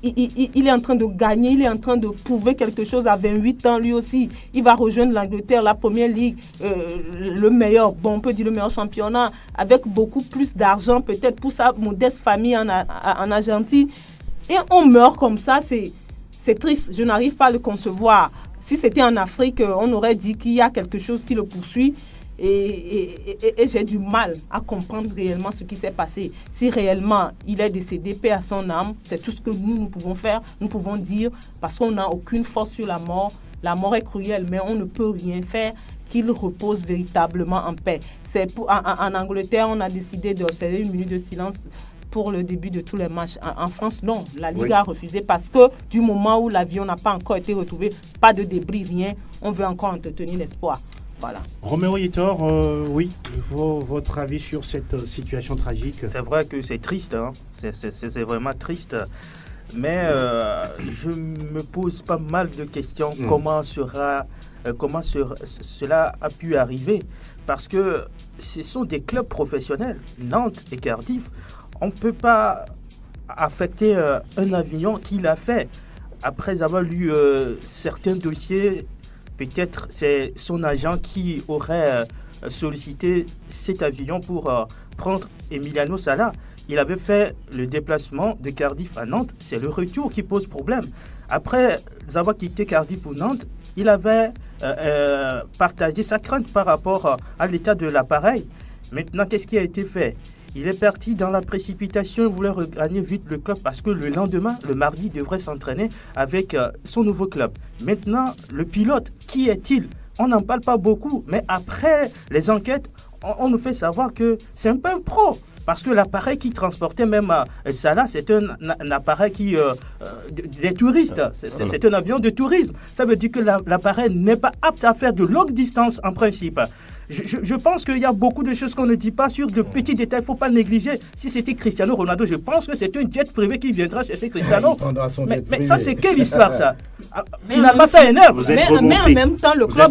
il est en train de gagner, il est en train de prouver quelque chose à 28 ans, lui aussi. Il va rejoindre l'Angleterre, la Première Ligue, le meilleur, on peut dire le meilleur championnat, avec beaucoup plus d'argent peut-être pour sa modeste famille en Argentine. Et on meurt comme ça, c'est triste, je n'arrive pas à le concevoir. Si c'était en Afrique, on aurait dit qu'il y a quelque chose qui le poursuit. Et j'ai du mal à comprendre réellement ce qui s'est passé. Si réellement il est décédé, paix à son âme, c'est tout ce que nous pouvons faire, nous pouvons dire, parce qu'on n'a aucune force sur la mort. La mort est cruelle, mais on ne peut rien faire qu'il repose véritablement en paix. En Angleterre, on a décidé de faire une minute de silence pour le début de tous les matchs. En France, non. La Ligue a refusé parce que du moment où l'avion n'a pas encore été retrouvé, pas de débris, rien, on veut encore entretenir l'espoir. Voilà. Roméo Yetor, oui, votre avis sur cette situation tragique? C'est vrai que c'est triste, hein. C'est vraiment triste. Mais je me pose pas mal de questions. Comment cela a pu arriver? Parce que ce sont des clubs professionnels, Nantes et Cardiff. On ne peut pas affecter un avion qu'il a fait. Après avoir lu certains dossiers, peut-être c'est son agent qui aurait sollicité cet avion pour prendre Emiliano Sala. Il avait fait le déplacement de Cardiff à Nantes. C'est le retour qui pose problème. Après avoir quitté Cardiff pour Nantes, il avait partagé sa crainte par rapport à l'état de l'appareil. Maintenant, qu'est-ce qui a été fait? Il est parti dans la précipitation, il voulait regagner vite le club parce que le lendemain, le mardi, il devrait s'entraîner avec son nouveau club. Maintenant, le pilote, qui est-il? On n'en parle pas beaucoup, mais après les enquêtes, on nous fait savoir que c'est un peu un pro. Parce que l'appareil qui transportait même Salah, c'est un appareil des touristes. C'est un avion de tourisme. Ça veut dire que l'appareil n'est pas apte à faire de longues distances en principe. Je pense qu'il y a beaucoup de choses qu'on ne dit pas sur de petits détails. Il ne faut pas négliger. Si c'était Cristiano Ronaldo, je pense que c'est un jet privé qui viendra chercher Cristiano. Mais ça, c'est quelle histoire, ça? Finalement, ça énerve. Mais en même temps, le club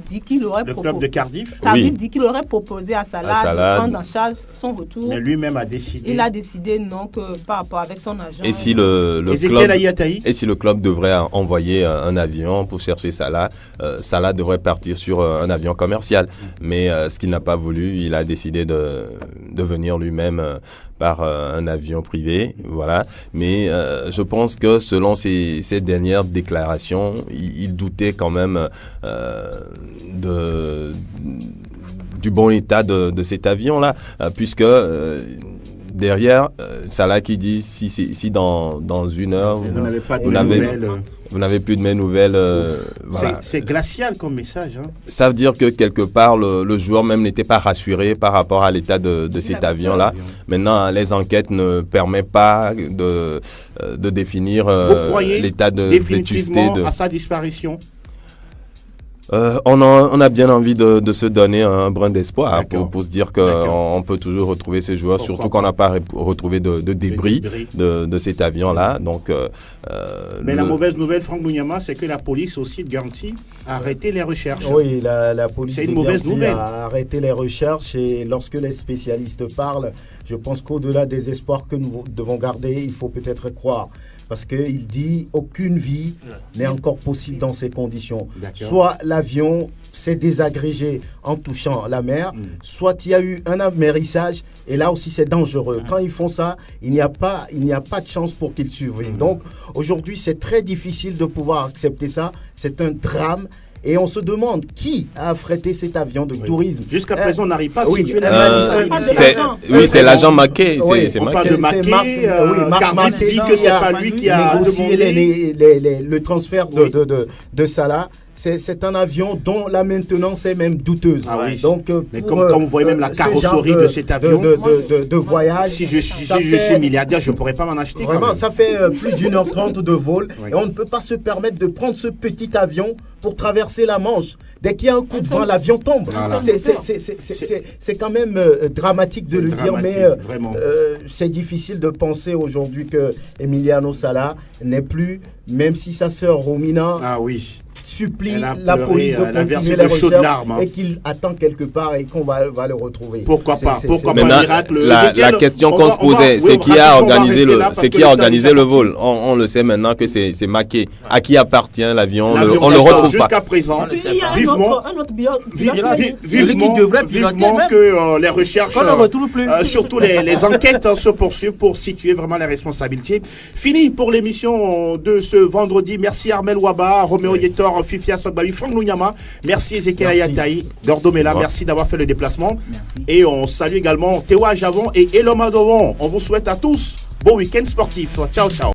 dit qu'il aurait proposé. Le club de Cardiff? Cardiff dit qu'il aurait proposé à Salah de prendre en charge son retour. Mais lui-même a décidé. Il a décidé non, que par rapport avec son agent. Et si le club devrait envoyer un avion pour chercher Salah, Salah devrait partir sur un avion commercial. Mais ce qu'il n'a pas voulu, il a décidé de venir lui-même par un avion privé, voilà. Mais je pense que selon ses dernières déclarations, il doutait quand même du bon état de cet avion-là, puisque derrière, Salah qui dit si dans une heure vous n'avez plus de mes nouvelles. Voilà. C'est glacial comme message. Hein. Ça veut dire que quelque part, le joueur même n'était pas rassuré par rapport à l'état de cet avion-là. Maintenant, les enquêtes ne permettent pas de définir l'état de vétusté à sa disparition. On a bien envie de se donner un brin d'espoir pour se dire qu'on peut toujours retrouver ces joueurs, surtout qu'on n'a pas retrouvé de débris de cet avion-là. Donc, mais la mauvaise nouvelle, Franck Munyama, c'est que la police aussi de Guernsey a arrêté les recherches. Oui, la police de Guernsey a arrêté les recherches et lorsque les spécialistes parlent, je pense qu'au-delà des espoirs que nous devons garder, il faut peut-être croire. Parce qu'il dit aucune vie n'est encore possible dans ces conditions. Soit l'avion s'est désagrégé en touchant la mer, soit il y a eu un amérissage et là aussi c'est dangereux. Quand ils font ça, il n'y a pas de chance pour qu'ils survivent. Donc aujourd'hui c'est très difficile de pouvoir accepter ça. C'est un drame. Et on se demande qui a affrété cet avion de tourisme. Jusqu'à présent, on n'arrive pas à situer la Oui, c'est l'agent Maquet. C'est Maquet. On parle de Maquet. Cardiff dit que c'est pas lui qui a négocié le transfert de Salah. C'est un avion dont la maintenance est même douteuse. Donc, mais comme vous voyez même la carrosserie de cet avion, de voyage. Si je suis milliardaire, je ne pourrais pas m'en acheter. Vraiment, ça fait plus d'1h30 de vol. Et on ne peut pas se permettre de prendre ce petit avion pour traverser la Manche. Dès qu'il y a un coup de vent, l'avion tombe. C'est quand même dramatique de le dire, mais c'est difficile de penser aujourd'hui que Emiliano Sala n'est plus, même si sa sœur Romina supplie la police de continuer les recherches et qu'il attend quelque part et qu'on va le retrouver. Pourquoi pas miracle. La question qu'on se posait, c'est qui a organisé le vol. On le sait maintenant que c'est Maquet. À qui appartient l'avion? On le retrouve pas. Jusqu'à présent, vivement que les recherches, surtout les enquêtes se poursuivent pour situer vraiment les responsabilités. Fini pour l'émission de ce vendredi. Merci Armel Ouaba, Roméo Yetor, Fifia Sogbabi, Franck Munyama. Merci Ezekiel Ayataï, Gordo Mela, merci d'avoir fait le déplacement. Et on salue également Théo Javon et Eloma Dovon. On vous souhaite à tous bon week-end sportif. Ciao, ciao.